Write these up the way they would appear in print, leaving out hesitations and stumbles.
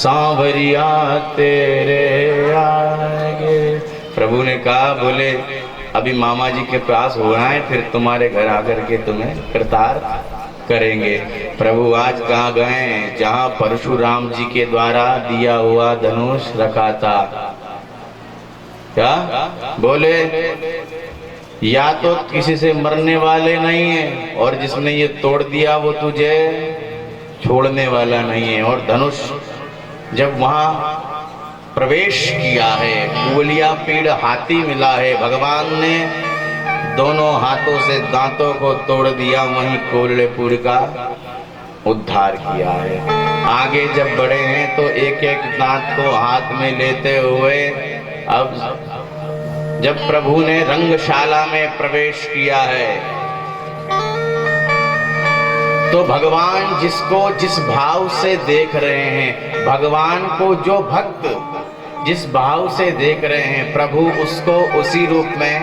सांवरिया तेरे आगे। प्रभु ने कहा, बोले अभी मामा जी के पास होना है, फिर तुम्हारे घर आकर के तुम्हें कृतार्थ करेंगे। प्रभु आज कहाँ गए? जहाँ परशुराम जी के द्वारा दिया हुआ धनुष रखा था। क्या बोले? या तो किसी से मरने वाले नहीं है, और जिसने ये तोड़ दिया वो तुझे छोड़ने वाला नहीं है। और धनुष जब वहां प्रवेश किया है, कुवलिया पीड़ हाथी मिला है, भगवान ने दोनों हाथों से दांतों को तोड़ दिया, वहीं कोल्लेपुर का उद्धार किया है। आगे जब बढ़े हैं तो एक एक दांत को हाथ में लेते हुए, अब जब प्रभु ने रंगशाला में प्रवेश किया है, तो भगवान जिसको जिस भाव से देख रहे हैं, भगवान को जो भक्त जिस भाव से देख रहे हैं, प्रभु उसको उसी रूप में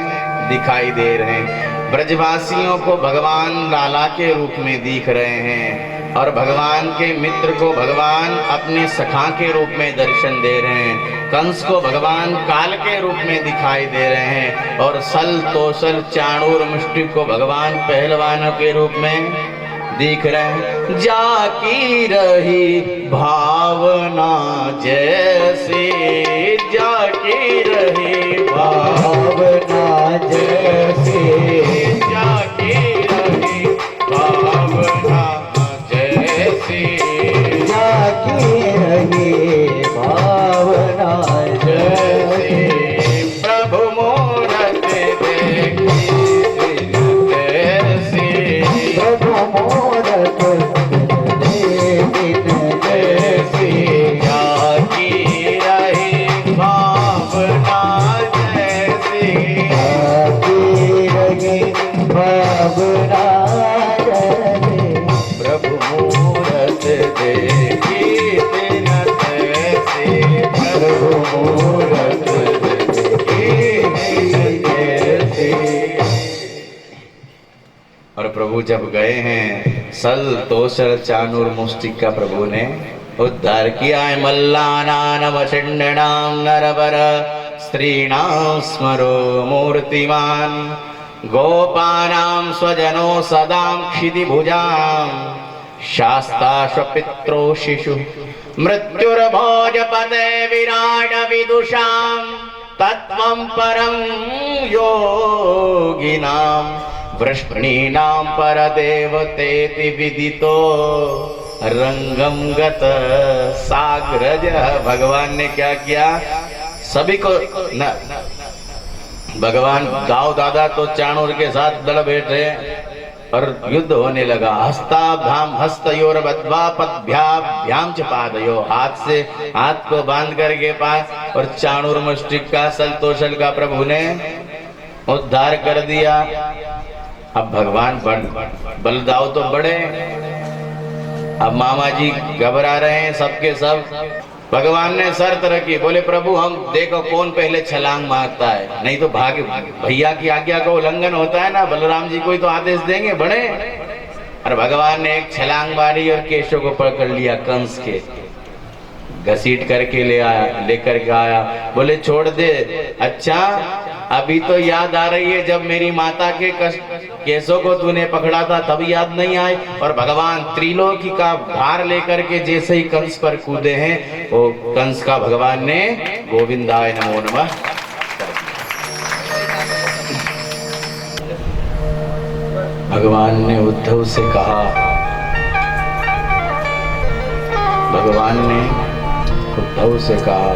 दिखाई दे रहे हैं। ब्रजवासियों को भगवान लाला के रूप में दिख रहे हैं, और भगवान के मित्र को भगवान अपने सखा के रूप में दर्शन दे रहे हैं। कंस को भगवान काल के रूप में दिखाई दे रहे हैं, और सल तोसल चाणूर मुष्टिक को भगवान पहलवानों के रूप में दिख रहे हैं। जाकी रही भावना जैसी, जाकी रही भावना जैसी, जाकी रही भावना जैसी, जाकी रही भावना जैसी। प्रभु मूरत देखी जैसी, प्रभु मूरत देखी जैसी, जाकी रही भावना जैसी, जाकी रही भावना जैसी। प्रभु मूरत देखी जैसी, प्रभु मूरत देखी जैसी। और प्रभु जब गए हैं, सल तोसर चाणूर मुष्टिक का प्रभु ने उद्धार किया है। मल्लानानवशिण्डां नरवर स्त्रीणां स्मरो मूर्तिमान, गोपानां स्वजनो सदां क्षितिभुजां, शास्ताश्वपित्रो शिशु मृत्युर्भोजपदे विराट विदुषां, तत्त्वं परं योगिनां वृष्णीनां परदेवतेति विदितो रंगम गत साग्रज। भगवान ने क्या किया? सभी को न भगवान गाँव दादा तो चाणूर के साथ लड़ बैठे और युद्ध होने लगा। हस्ताभ्याम हस्तयोर बद्ध्वा पद्भ्याभ्याम च पादयो, हाथ से हाथ को बांध करके पास, और चाणूर मुष्टिक का सल तोषल का प्रभु ने उद्धार कर दिया। अब भगवान बलदाव तो बड़े, अब मामा जी घबरा रहे हैं सबके सब। भगवान ने शर्त रखी, बोले प्रभु हम देखो कौन पहले छलांग मारता है, नहीं तो भाग्य भैया की आज्ञा का उल्लंघन होता है ना, बलराम जी कोई तो आदेश देंगे बड़े। और भगवान ने एक छलांग मारी और केशव को पकड़ लिया, कंस के घसीट करके लेकर के आया। बोले छोड़ दे। अच्छा अभी तो याद आ रही है, जब मेरी माता के केसों को तूने पकड़ा था तब याद नहीं आए। और भगवान त्रिलोकी का भार लेकर के जैसे ही कंस पर कूदे हैं, वो कंस का भगवान ने गोविंदाय नमो नमः। भगवान ने उद्धव से कहा, भगवान ने उद्धव से कहा,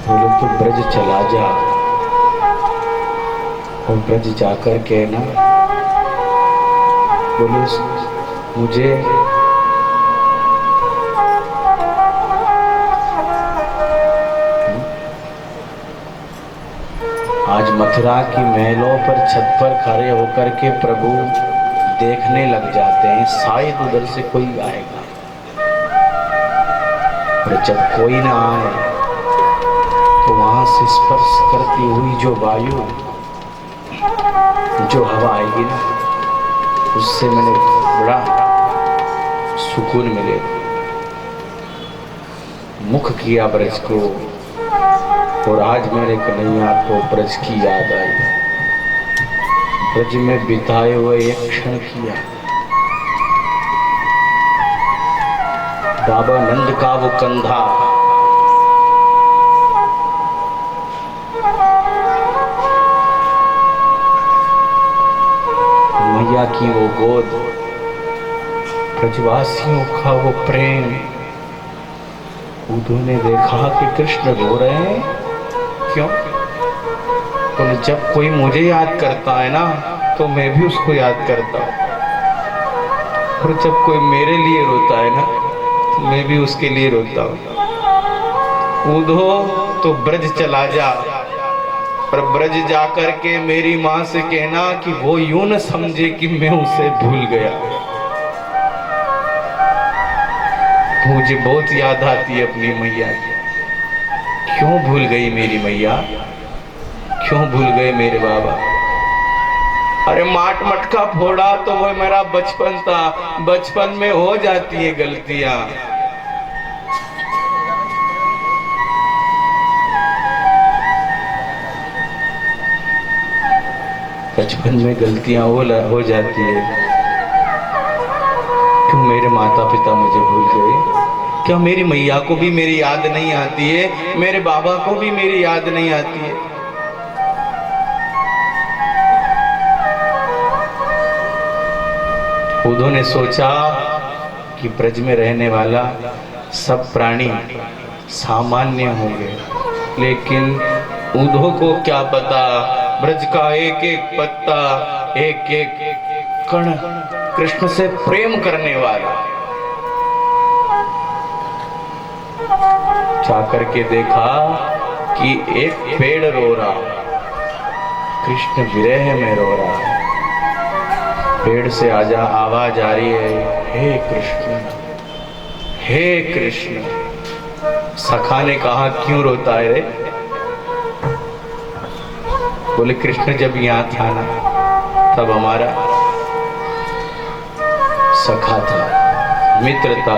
बोले तू ब्रज चला जा, और ब्रज जाकर के ना बोले मुझे आज मथुरा की महलों पर छत पर खड़े होकर के प्रभु देखने लग जाते हैं, शायद उधर से कोई आएगा। और जब कोई ना आए तो वहां से स्पर्श करती हुई जो वायु, जो हवा आएगी ना, उससे मैंने बड़ा सुकून मिलेगा। मुख किया ब्रज को, और आज मेरे कन्हैया को ब्रज की याद आई। ब्रज में बिताए हुए एक क्षण किया। बाबा नंद का वो कंधा, मैया की वो गोद, ब्रजवासियों का वो प्रेम। उन्होंने देखा कि कृष्ण रो रहे हैं, क्यों? तो जब कोई मुझे याद करता है ना, तो मैं भी उसको याद करता हूँ, और जब कोई मेरे लिए रोता है ना, तो मैं भी उसके लिए रोता हूँ। उधो तो ब्रज चला जा, पर ब्रज जाकर के मेरी माँ से कहना कि वो यूं न समझे कि मैं उसे भूल गया। मुझे बहुत याद आती है अपनी मैया की। क्यों भूल गई मेरी मैया, क्यों भूल गए मेरे बाबा? अरे माट मटका फोड़ा तो वो मेरा बचपन था, बचपन में हो जाती है गलतियां। बचपन में गलतियां हो जाती है। क्यों मेरे माता पिता मुझे भूल गए? क्या मेरी मैया को भी मेरी याद नहीं आती है? मेरे बाबा को भी मेरी याद नहीं आती है? उन्होंने सोचा कि ब्रज में रहने वाला सब प्राणी सामान्य होंगे, लेकिन उधो को क्या पता, ब्रज का एक एक पत्ता, एक एक कण कृष्ण से प्रेम करने वाला। जाकर के देखा कि एक पेड़ रो रहा, कृष्ण विरह में रो रहा है। पेड़ से आवाज आ रही है, हे कृष्ण, हे कृष्ण। सखा ने कहा, क्यों रोता है रे? बोले, कृष्ण जब यहाँ था ना, तब हमारा सखा था, मित्र था।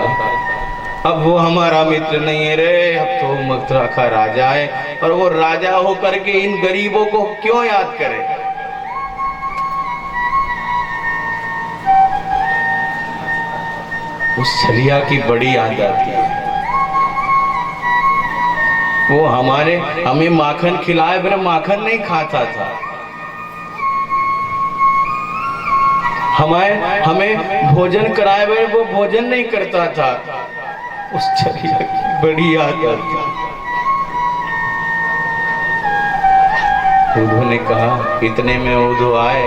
अब वो हमारा मित्र नहीं है रे, अब तो मथुरा का राजा है, और वो राजा होकर के इन गरीबों को क्यों याद करे? उस छलिया की बड़ी याद आती है। वो हमें माखन खिलाए बिना माखन नहीं खाता था। हमें भोजन कराए बिना वो भोजन नहीं करता था। उस छलिया की बड़ी याद आती है। उन्होंने कहा, इतने में उधो आए।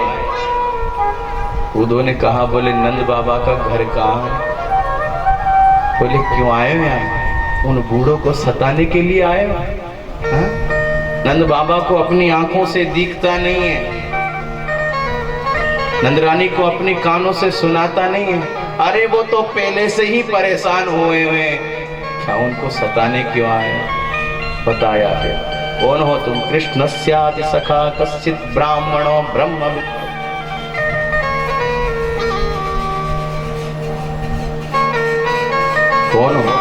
उधो ने कहा, बोले नंद बाबा का घर कहाँ है? बोले, क्यों आए हो यहाँ? उन बूढ़ों को सताने के लिए आए हो? नंद बाबा को अपनी आंखों से दिखता नहीं है, नंद रानी को अपने कानों से सुनाता नहीं है। अरे वो तो पहले से ही परेशान हुए हुए, क्या उनको सताने क्यों आए? बताया फिर, कौन हो तुम? कृष्णस्याति सखा कश्चित् ब्राह्मणो ब्रह्मवित्। कौन हो?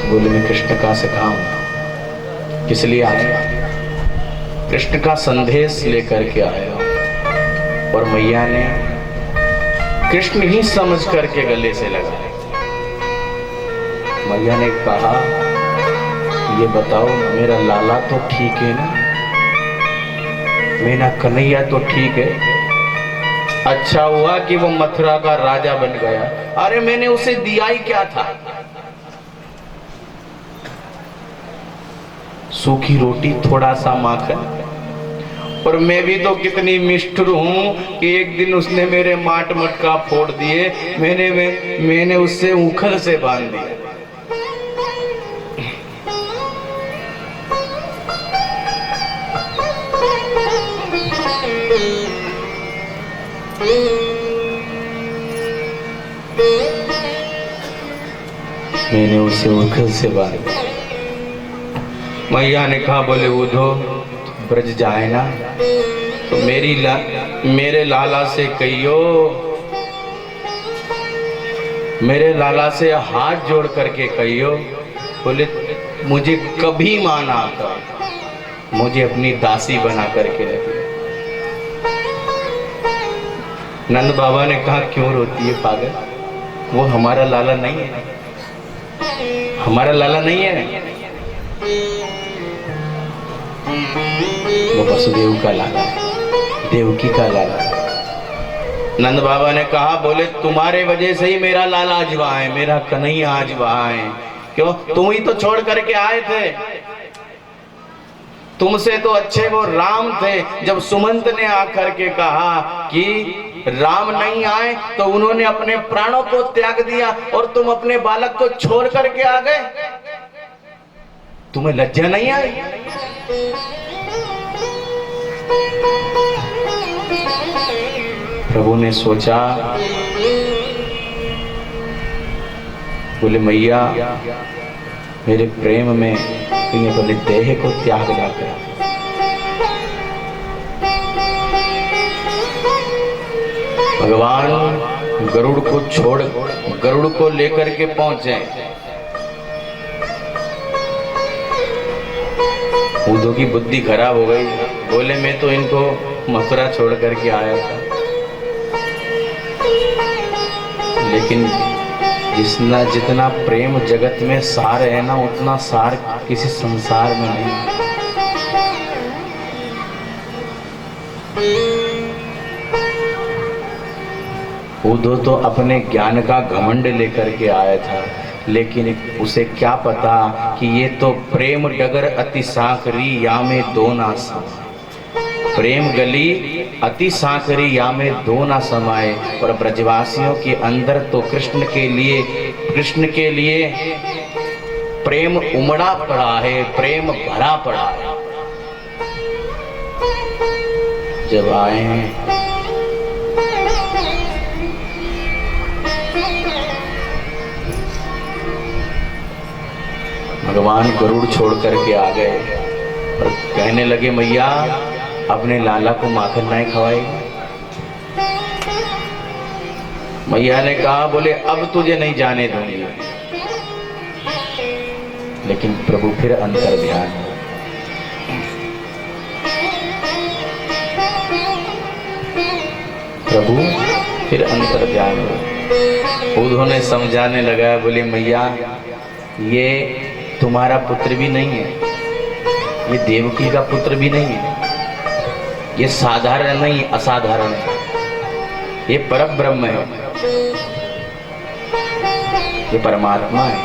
बोले, मैं कृष्ण का सखा हूं। किस लिए आया? कृष्ण का संदेश लेकर के आया। और मैया ने कृष्ण ही समझ करके गले से लगाया। मैया ने कहा, ये बताओ, मेरा लाला तो ठीक है ना? मेरा कन्हैया तो ठीक है? अच्छा हुआ कि वो मथुरा का राजा बन गया। अरे मैंने उसे दिया ही क्या था? सूखी रोटी, थोड़ा सा माखन। और मैं भी तो कितनी मिष्ठुर हूं कि एक दिन उसने मेरे माट मटका फोड़ दिए, मैंने उससे उखल से बांध दिया। मैंने उसे उखल से बांधा। मैया ने कहा, बोले उधो ब्रज जाए ना, तो मेरे लाला से कहियो मेरे लाला से हाथ जोड़ करके कहियो, बोले मुझे कभी माना आता, मुझे अपनी दासी बना करके रखिए। नंद बाबा ने कहा क्यों रोती है पागल, वो हमारा लाला नहीं है, हमारा लाला नहीं है, वो वसुदेव का लाला है, देवकी का लाला है। नंद बाबा ने कहा, बोले तुम्हारे वजह से ही मेरा लाला आज वहां है, मेरा कन्हैया आज वहां है। क्यों, तुम ही तो छोड़ करके आए थे, तुमसे तो अच्छे वो राम थे। जब सुमंत ने आकर के कहा कि राम नहीं आए तो उन्होंने अपने प्राणों को त्याग दिया और तुम अपने बालक को छोड़ करके आ गए, तुम्हें लज्जा नहीं आई? प्रभु ने सोचा, बोले मैया मेरे प्रेम में कहीं अपने देह को त्याग ना कर। भगवान गरुड़ को छोड़, गरुड़ को लेकर के पहुंचे। उद्धव की बुद्धि खराब हो गई, बोले मैं तो इनको मथुरा छोड़ करके आया था, लेकिन जितना प्रेम जगत में सार है ना, उतना सार किसी संसार में नहीं। उद्धव तो अपने ज्ञान का घमंड लेकर के आया था, लेकिन उसे क्या पता कि ये तो प्रेम डगर अति सांकरी या में दो ना समाए, प्रेम गली अति सांकरी या में दो ना समाए। और ब्रजवासियों के अंदर तो कृष्ण के लिए प्रेम उमड़ा पड़ा है, प्रेम भरा पड़ा है। जब आए हैं भगवान गरुड़ छोड़ करके आ गए और कहने लगे मैया अपने लाला को माखन नहीं खवाएगी? मैया ने कहा, बोले अब तुझे नहीं जाने दूंगी। लेकिन प्रभु फिर अंतर ध्यान, प्रभु फिर अंतर ध्यान। उन्होंने समझाने लगा, बोले मैया ये तुम्हारा पुत्र भी नहीं है, ये देवकी का पुत्र भी नहीं है, ये साधारण नहीं असाधारण है, ये परम ब्रह्म है, ये परमात्मा है।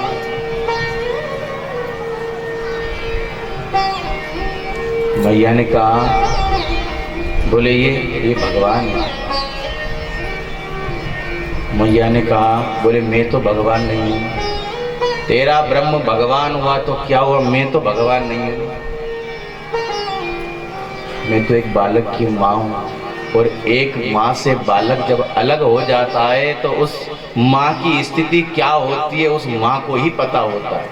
मैया ने कहा, बोले ये भगवान है। मैया ने कहा, बोले मैं तो भगवान नहीं हूं। तेरा ब्रह्म भगवान हुआ तो क्या हुआ, मैं तो भगवान नहीं हूं। मैं तो एक बालक की माँ हूं, और एक माँ से बालक जब अलग हो जाता है तो उस माँ की स्थिति क्या होती है उस माँ को ही पता होता है।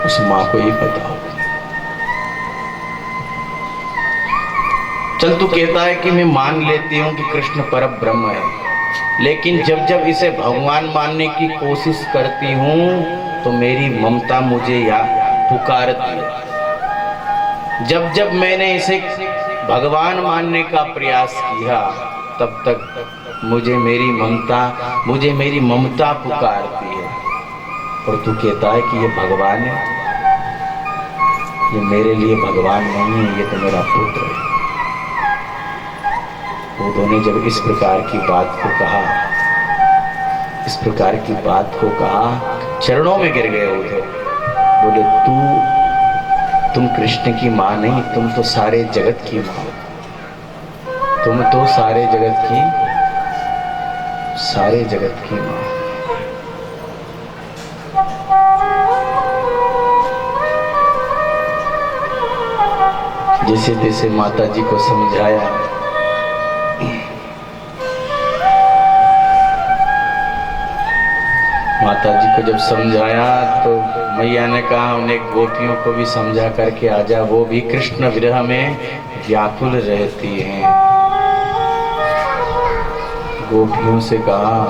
उस माँ को ही पता होता है। चल तू कहता है कि मैं मान लेती हूं कि कृष्ण परम ब्रह्म है, लेकिन जब जब इसे भगवान मानने की कोशिश करती हूं तो मेरी ममता मुझे पुकारती है। जब जब मैंने इसे भगवान मानने का प्रयास किया तब तक मुझे मेरी ममता पुकारती है। और तू कहता है कि ये भगवान है, ये मेरे लिए भगवान नहीं है, ये तो मेरा पुत्र है। उन्होंने जब इस प्रकार की बात को कहा, चरणों में गिर गए उद्धव। बोले तुम कृष्ण की माँ नहीं, तुम तो सारे जगत की माँ, तुम तो सारे जगत की माँ। जैसे तैसे माता जी को समझाया। माता जी को जब समझाया तो मैया ने कहा उन्हें गोपियों को भी समझा करके आजा, वो भी कृष्ण विरह में व्याकुल रहती हैं। गोपियों से कहा,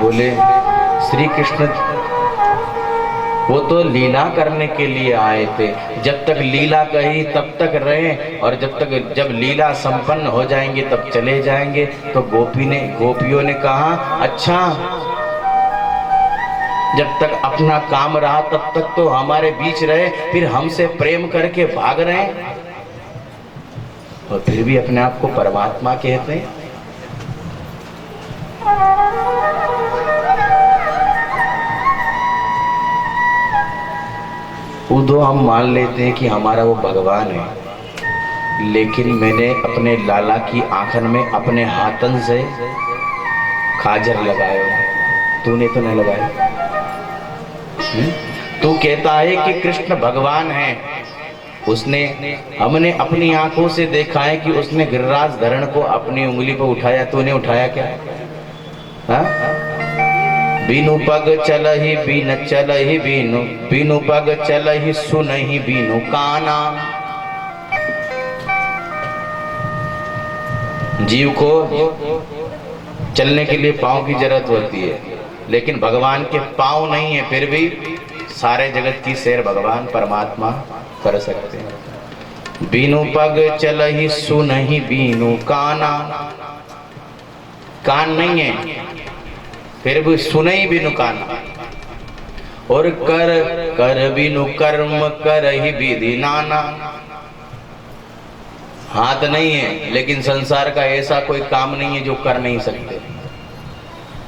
बोले श्री कृष्ण वो तो लीला करने के लिए आए थे, जब तक लीला कही तब तक रहे, और जब लीला संपन्न हो जाएंगे तब चले जाएंगे। तो गोपियों ने कहा अच्छा, जब तक अपना काम रहा तब तक तो हमारे बीच रहे, फिर हमसे प्रेम करके भाग रहे हैं और फिर भी अपने आप को परमात्मा कहते हैं। उधो हम मान लेते हैं कि हमारा वो भगवान है, लेकिन मैंने अपने लाला की आंखन में अपने हाथन से खाजर लगाया, तूने तो नहीं लगाया। तू कहता है कि कृष्ण भगवान है, हमने अपनी आंखों से देखा है कि उसने गिरिराज धरण को अपनी उंगली पर उठाया, तूने उठाया क्या? हाँ? बीनु पग चलहि बीन चलहि बीनु पग चलहि सुनहि बीनु काना। जीव को चलने के लिए पांव की जरूरत होती है, लेकिन भगवान के पांव नहीं है, फिर भी सारे जगत की सैर भगवान परमात्मा कर सकते हैं। बीनु पग चलहि सुनहि बीनु काना, कान नहीं है फिर भी सुनहि बीनु काना। और कर बीनु कर्म करहि विधि नाना, हाथ नहीं है लेकिन संसार का ऐसा कोई काम नहीं है जो कर नहीं सकते।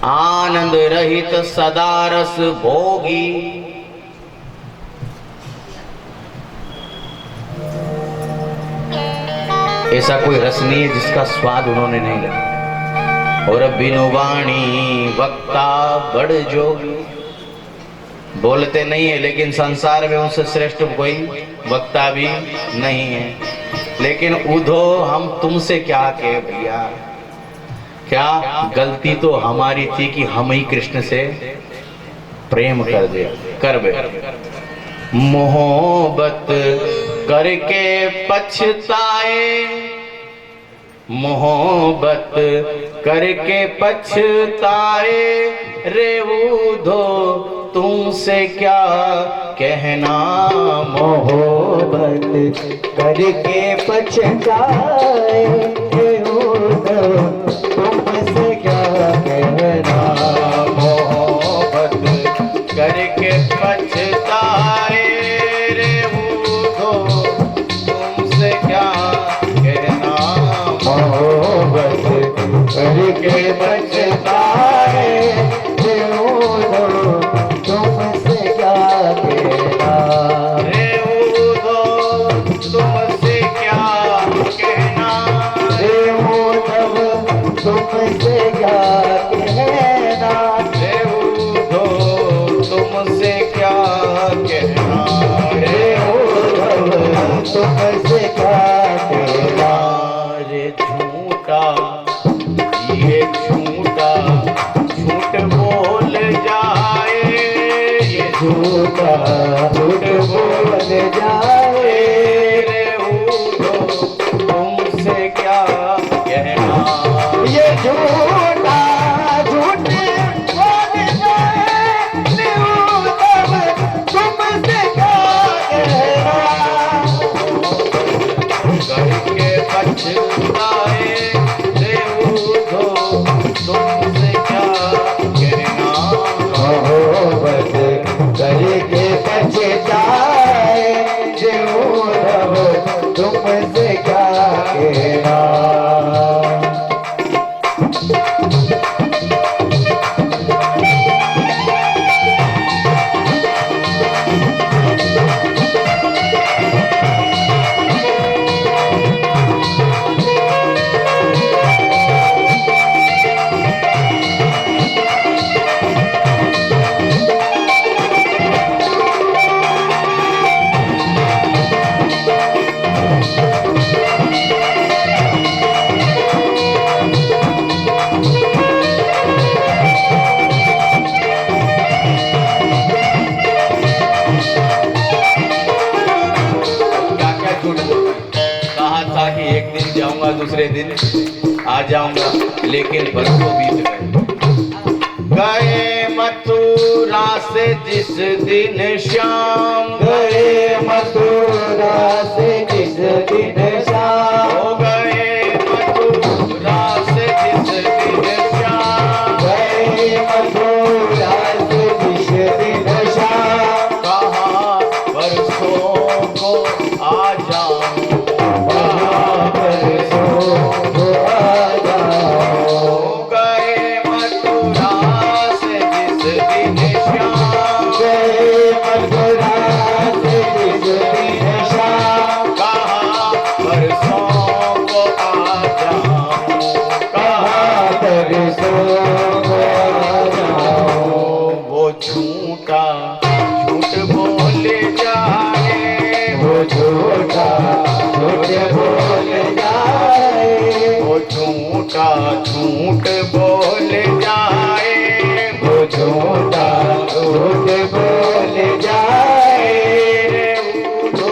आनंद रहित सदा रस भोगी, ऐसा कोई रस नहीं है जिसका स्वाद उन्होंने नहीं लिया। और बिनु वाणी वक्ता बड़ जोगी, बोलते नहीं है लेकिन संसार में उनसे श्रेष्ठ कोई वक्ता भी नहीं है। लेकिन उधो हम तुमसे क्या कहे भैया, क्या गलती तो हमारी थी कि हम ही कृष्ण से प्रेम कर बैठे। मोहब्बत करके पछताए, मोहब्बत करके पछताए, रे उधो तुमसे क्या कहना। मोहब्बत करके पछताए, रे उधो तुमसे क्या कहना। मोहब्बत करके पछताए, रे उधो तुमसे क्या कहना। मोहब्बत करके पछताए, रे उधो तुमसे क्या कहना। रे उधो तुमसे क्या कहना। रे उधो तुमसे क्या कहना। रे उधो तुमसे क्या कहना। रे उधो तुमसे क्या कहना। रे झूठा ये झूठा झूठ बोल जाए, ये झूठा झूठ बोल जाए, रे उधो तुमसे क्या कहना। ये झूठा झूठ बोल जाए, रे उधो तुमसे क्या कहना। करके पछताए, रे उधो तुमसे क्या कहना। मोहब्बत करके पछताए, रे उधो तुमसे क्या कहना। दूसरे दिन आ जाऊंगा, लेकिन बरसों बीत गए मथुरा से जिस दिन श्याम, गए मथुरा से जिस दिन श्याम, हो गए मथुरा से जिस दिन श्याम, गए मथुरा से जिस दिन श्याम, कहा बरसों को आ जाऊं, कहा बरसों को आ जाओ, गए मथुरा से जिस दिन श्याम, गए मथुरा से जिस दिन श्याम, कहा बरसों को आ जाऊं, कहा बरसों को आ जाओ, वो झूठा झूठ बोले जाए, वो झूठा झूठ बोल जाए, वो झूठा झूठ बोले जाए, वो झूठा झूठ बोल जाए, तो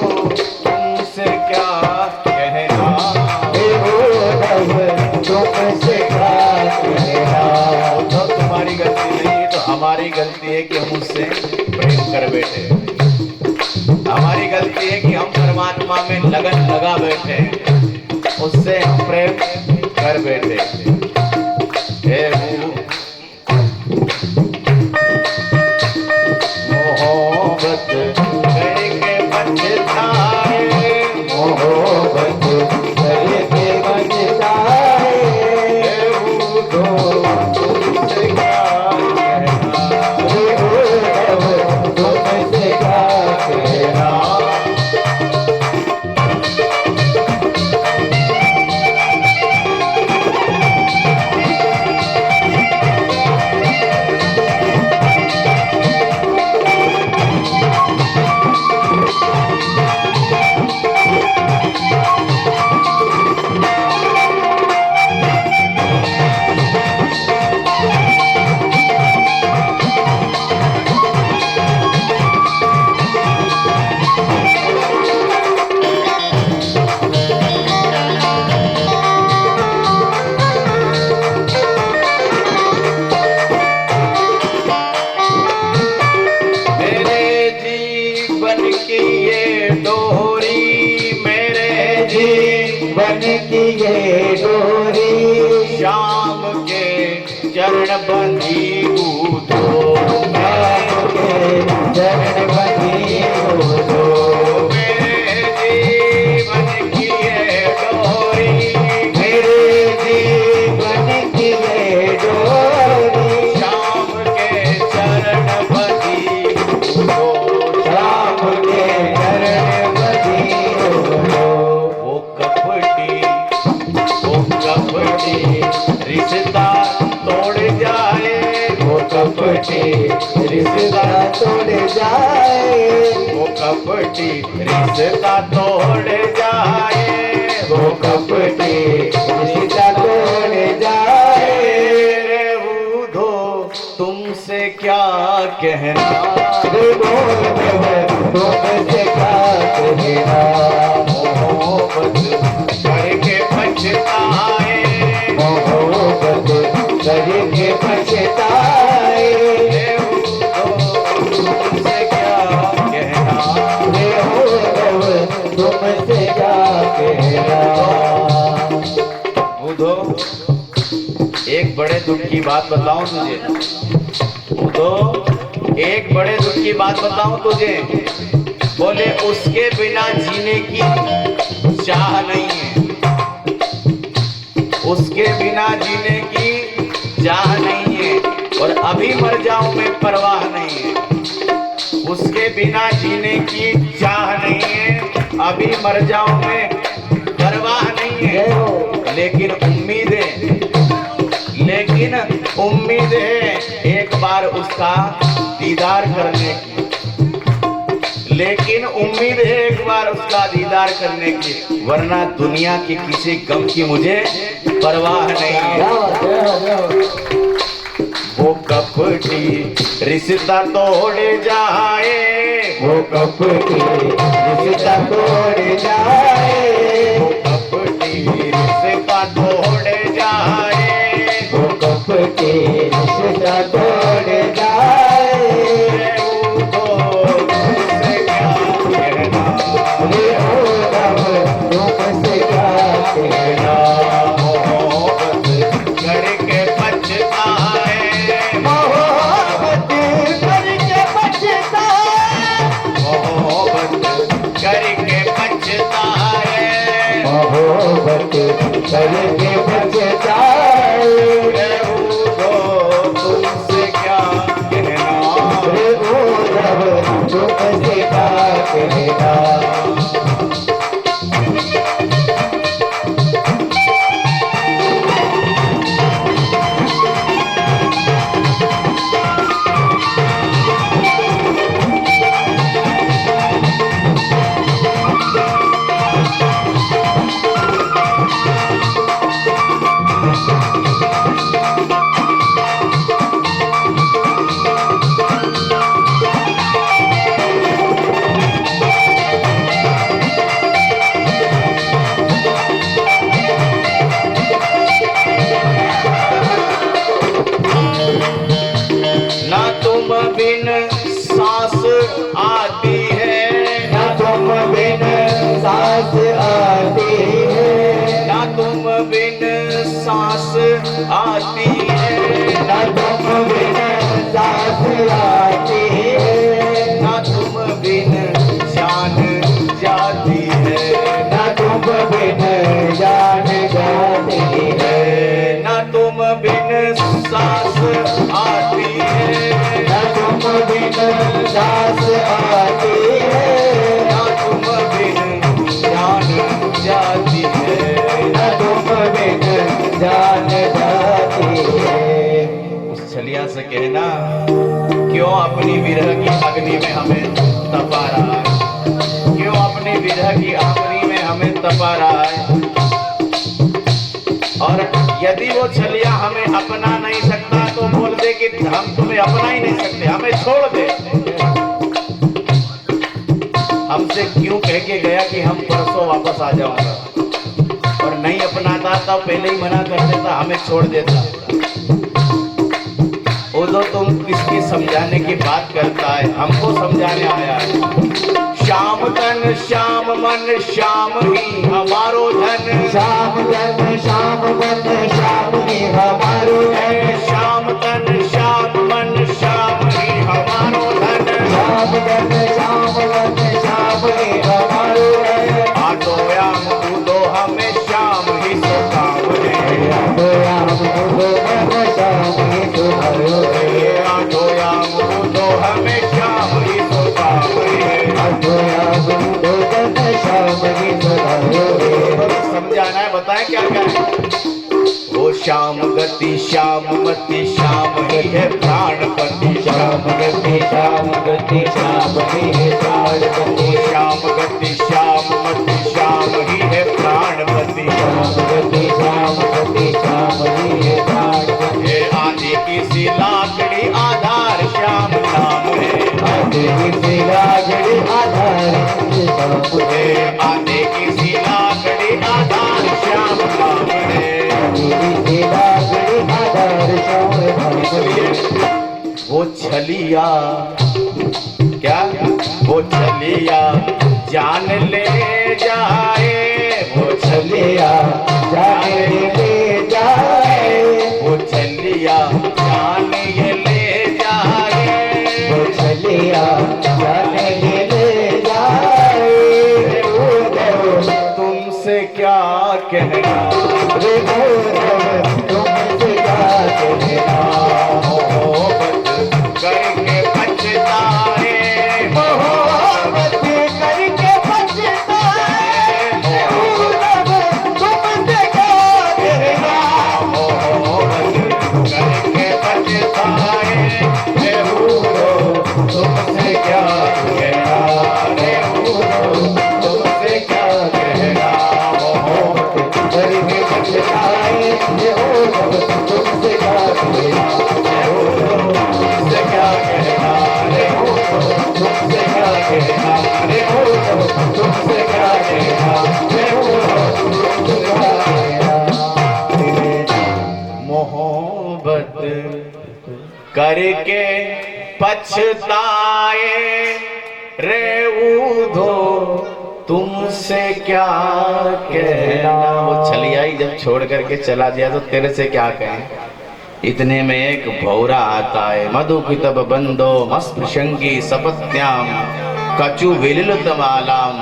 तुमसे क्या कहना, हे उद्धव तुमसे क्या कहना, तो तुम्हारी गलती नहीं है, तो हमारी गलती है कि हम उससे प्रेम कर बैठे, हमारी गलती है कि हम परमात्मा में लगन लगा बैठे, उससे हम प्रेम कर बैठे। हे मोहब्बत करके पछताए, मोहब्बत करके बचताए, तुमसे क्या कहना, हे उद्धव तुमसे क्या कहना, मेरे जीवन की ये डोरी, मेरे जीवन की ये डोरी, श्याम के चरण बंधी कूदो, आपके चरण बंधी हो दो, मेरे जीवन की ये डोरी, मेरे जीवन की ये डोरी, श्याम के चरण बंधी कूदो, राम के चरण बंधी हो दो, वो कपटी रिश्ता तोड़ जाए, वो कपटी रिश्ता तोड़ जाए, वो कपटी रिश्ता तोड़ जाए, वो कपटी रिश्ता तोड़ जाए, रे उधो तुमसे क्या कहना, रे उद्धव तुमसे क्या कहना, मोहब्बत करके पछताए, मोहब्बत करके पछताए, रे उधो तुमसे क्या कहना, रे उद्धव तुमसे क्या कहना, उधो एक बड़े दुख की बात बताऊं तुझे, उधो एक बड़े दुख की बात बताऊं तुझे, बोले उसके बिना जीने की चाह नहीं है, उसके बिना जीने की चाह नहीं है, और अभी मर जाऊं मैं परवाह नहीं है, उसके बिना जीने की चाह नहीं है, अभी मर जाऊं मैं परवाह नहीं है, लेकिन उम्मीद है, लेकिन उम्मीद है एक बार उसका दीदार करने की, लेकिन उम्मीद है एक बार उसका दीदार करने की, वरना दुनिया के किसी गम की मुझे परवाह नहीं है। वो कपटी रिश्ता तोड़ जाए, वो कपटी रिश्ता तोड़ जाए, वो कपटी रिश्ता रिश्ता तोड़ जाए। तुमसे क्या कहना, रे ओ रब तुमसे क्या कहना। मोहब्बत करके पछताए, मोहब्बत करके पछताए। मोहब्बत करके पछताए। मोहब्बत करके पछताए। तुमसे क्या कहना, रे ओ रब तुमसे क्या कहना। ना तुम बिन सांस आती है, ना तुम बिन सांस आती है। ना तुम बिन सांस आती है, ना तुम बिन सांस आती है। ना तुम बिन जान जाती है, ना तुम बिन जान जाती है। ना तुम बिन सांस आती है, ना तुम बिन सांस आती है। ना तुम बिन जान जाती है। ना तुम बिन जान जाती है। उस छलिया से कहना, क्यों अपनी विरह की अग्नि में हमें तपा रहा है, क्यों अपनी विरह की अग्नि में हमें तपा रहा है। और यदि वो छलिया हमें अपना नहीं सकता तो बोल दे कि हम तुम्हें अपना ही नहीं सकते, हमें छोड़ दे। हमसे क्यों कह के गया कि हम परसों वापस आ जाऊंगा, और नहीं अपनाता तो पहले ही मना कर देता, हमें छोड़ देता। वो तो तुम किसकी समझाने की बात करता है, हमको समझाने आया है। श्याम तन श्याम मन श्याम ही हमारो धन, श्याम तन श्याम मन श्याम ही हमारो है। श्याम तन श्याम मन श्याम ही हमारो धन। श्याम तन श्याम मन श्याम ही हमारो है। आटो याम कूदो हमें श्याम ही सो काम है, आटो याम कूदो हमें श्याम ही सो हमारो है। आटो याम कूदो हमें श्याम ही सो काम है। आटो याम कूदो हमें श्याम ही सो हमारो है। समझाना है, बताएं क्या क्या है। वो श्याम गति श्याम मति श्याम ही है प्राणपति, श्याम गति श्याम गति श्याम ही है प्राणपति। श्याम गति श्याम मति श्याम ही है प्राणपति। श्याम गति श्याम गति श्याम ही है प्राणपति। ये आदि की सी लाकड़ी आधार श्याम नाम है, आदि की सी लाकड़ी आधार श्याम है। ये आदि की सी लाकड़ी आधार श्याम नाम है। आदि की सी लाकड़ी आधार श्याम है। वो छलिया क्या, वो छलिया जान ले जाए, वो छलिया जाने ले जाए। वो छलिया जान ये ले जाए। वो छलिया जाने ले जाए। तुमसे क्या कहना, रे तुमसे क्या कहना। मोहब्बत करके पछताए, मोहब्बत करके पछताए। तुमसे क्या कहना। मोहब्बत करके पछताए। तुमसे क्या कहना, तुमसे क्या कहना। मोहब्बत करके पछताए। तुमसे क्या कहना। तुमसे क्या कहना, तुमसे क्या कहना। तुमसे क्या कहना। तुमसे क्या कहना। मोहब्बत करके पछताए रे उधो तुमसे क्या कहना। वो छलियाई जब छोड़ करके चला गया तो तेरे से क्या कहें। इतने में एक भौरा आता है। मधुकितब बंदो मस्पृशंगी सपत्याम कचु विलुतमालाम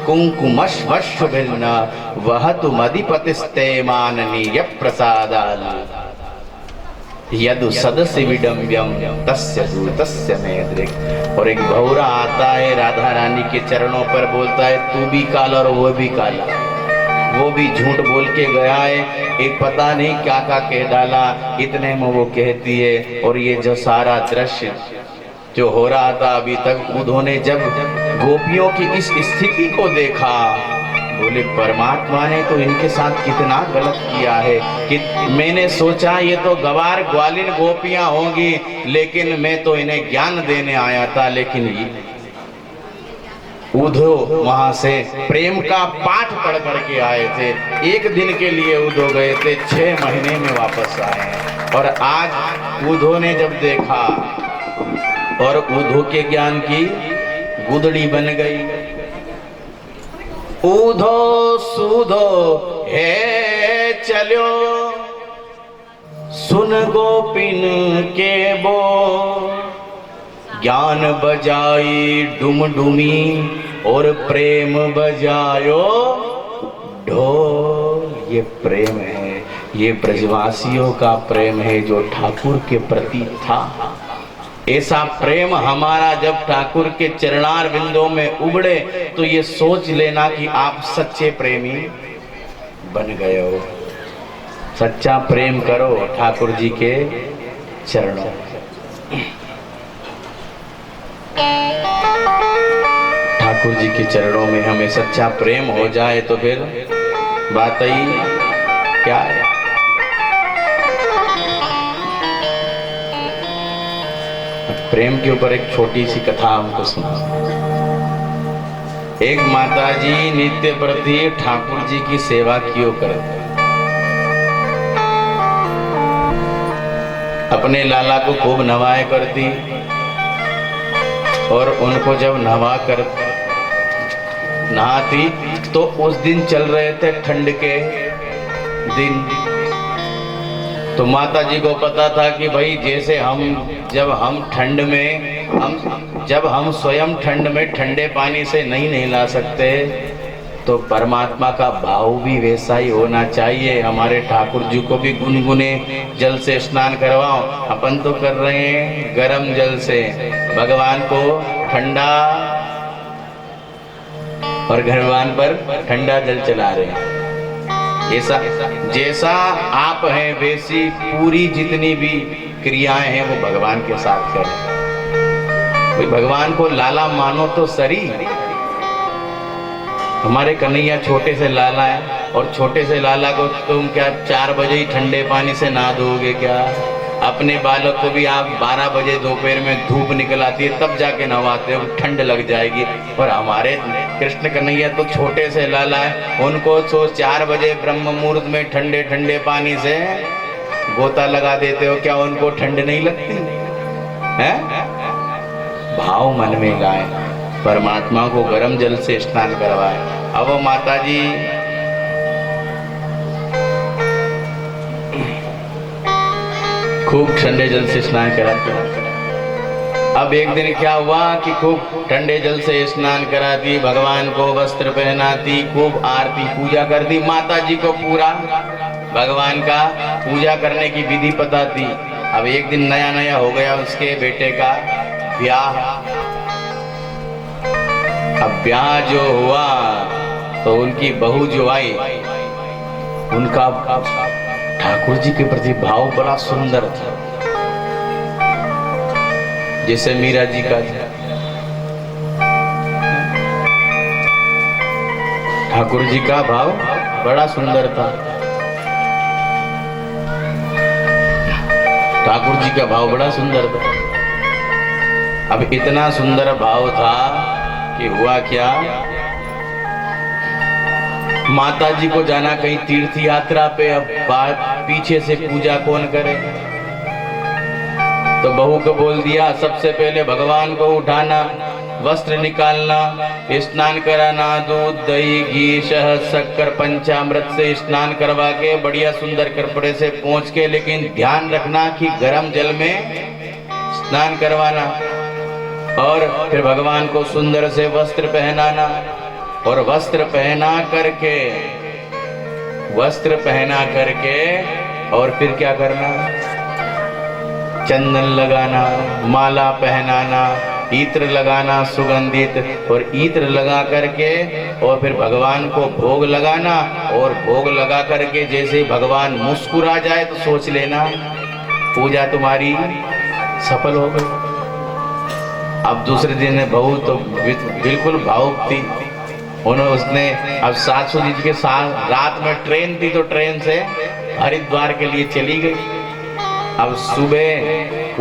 कुंकुमश्वश्व भिन्न वहतु मदिपतिस्ते माननीय प्रसादाल यदु सदस्य विडम्ब्यम तस्य दूतस्य मेद्रिक। और एक भौरा आता है राधा रानी के चरणों पर, बोलता है तू भी काला और वो भी काला। वो भी झूठ बोल के गया है, एक पता नहीं क्या क्या कह डाला। इतने में वो कहती है, और ये जो सारा दृश्य जो हो रहा था अभी तक, उन्होंने जब गोपियों की इस स्थिति को देखा, बोले परमात्मा ने तो इनके साथ कितना गलत किया है। कि मैंने सोचा ये तो गवार ग्वालिन गोपियां होंगी, लेकिन मैं तो इन्हें ज्ञान देने आया था। लेकिन उधो वहां से प्रेम का पाठ पढ़ करके आए थे। एक दिन के लिए उधो गए थे, 6 महीने में वापस आए। और आज उधो ने जब देखा, और उधो के ज्ञान की गुदड़ी बन गई। उधो सुधो है चलो सुन गोपिन के बो ज्ञान बजाई डुमडुमी और प्रेम बजायो ढोल। ये प्रेम है, ये ब्रजवासियों का प्रेम है जो ठाकुर के प्रति था। ऐसा प्रेम हमारा जब ठाकुर के चरणार बिंदों में उबड़े तो ये सोच लेना कि आप सच्चे प्रेमी बन गए हो। सच्चा प्रेम करो ठाकुर जी के चरणों। ठाकुर जी के चरणों में हमें सच्चा प्रेम हो जाए तो फिर बात ही क्या है। प्रेम के ऊपर एक छोटी सी कथा हमको सुना। एक माता जी नित्य प्रति ठाकुर जी की सेवा क्यों करते, अपने लाला को खूब नवाए करती, और उनको जब नहाती तो उस दिन चल रहे थे ठंड के दिन। तो माता जी को पता था कि भाई जैसे जब हम स्वयं ठंड में ठंडे पानी से नहीं नहला सकते, तो परमात्मा का भाव भी वैसा ही होना चाहिए। हमारे ठाकुर जी को भी गुनगुने जल से स्नान करवाओ। अपन तो कर रहे हैं गर्म जल से, भगवान को ठंडा, और भगवान पर ठंडा जल चला रहे हैं। ऐसा जैसा आप हैं वैसी पूरी जितनी भी क्रियाएं हैं वो भगवान के साथ करें। भगवान को लाला मानो तो सरी। हमारे कन्हैया छोटे से लाला है, और छोटे से लाला को तुम क्या 4 बजे ही ठंडे पानी से नहा दोगे क्या? अपने बालक को भी आप 12 बजे दोपहर में धूप निकल आती है तब जाके नहवाते हो, ठंड लग जाएगी। और हमारे कृष्ण कन्हैया तो छोटे से लाला है, उनको तो 4 बजे ब्रह्म मुहूर्त में ठंडे ठंडे पानी से गोता लगा देते हो, क्या उनको ठंड नहीं लगती है? भाव मन में लाए, परमात्मा को गर्म जल से स्नान करवाए। अब वो माता जी खूब ठंडे जल से स्नान कराती। अब एक दिन क्या हुआ कि खूब ठंडे जल से स्नान कराती, भगवान को वस्त्र पहनाती, खूब आरती पूजा करती। माता जी को पूरा भगवान का पूजा करने की विधि पता थी। अब एक दिन नया नया हो गया उसके बेटे का ब्याह। अब ब्याह जो हुआ तो उनकी बहू जो आई, उनका ठाकुर जी के प्रति भाव बड़ा सुंदर था, जैसे मीरा जी का था। ठाकुर जी का भाव बड़ा सुंदर था। ठाकुर जी का भाव बड़ा सुंदर था। अब इतना सुंदर भाव था कि हुआ क्या, माता जी को जाना कहीं तीर्थ यात्रा पे, अब पीछे से पूजा कौन करे? तो बहू को बोल दिया सबसे पहले भगवान को उठाना, वस्त्र निकालना, स्नान कराना, दूध दही घी शहद शक्कर पंचामृत से स्नान करवा के बढ़िया सुंदर कपड़े से पोंछ के, लेकिन ध्यान रखना कि गर्म जल में स्नान करवाना। और फिर भगवान को सुंदर से वस्त्र पहनाना, और वस्त्र पहना करके और फिर क्या करना, चंदन लगाना, माला पहनाना, इत्र लगाना सुगंधित, और इत्र लगा करके और फिर भगवान को भोग लगाना। और भोग लगा करके जैसे भगवान मुस्कुरा जाए तो सोच लेना पूजा तुम्हारी सफल हो गई। अब दूसरे दिन बहू तो बिल्कुल भावुक थी, उसने अब सासू जी के साथ रात में ट्रेन थी तो ट्रेन से हरिद्वार के लिए चली गई। अब सुबह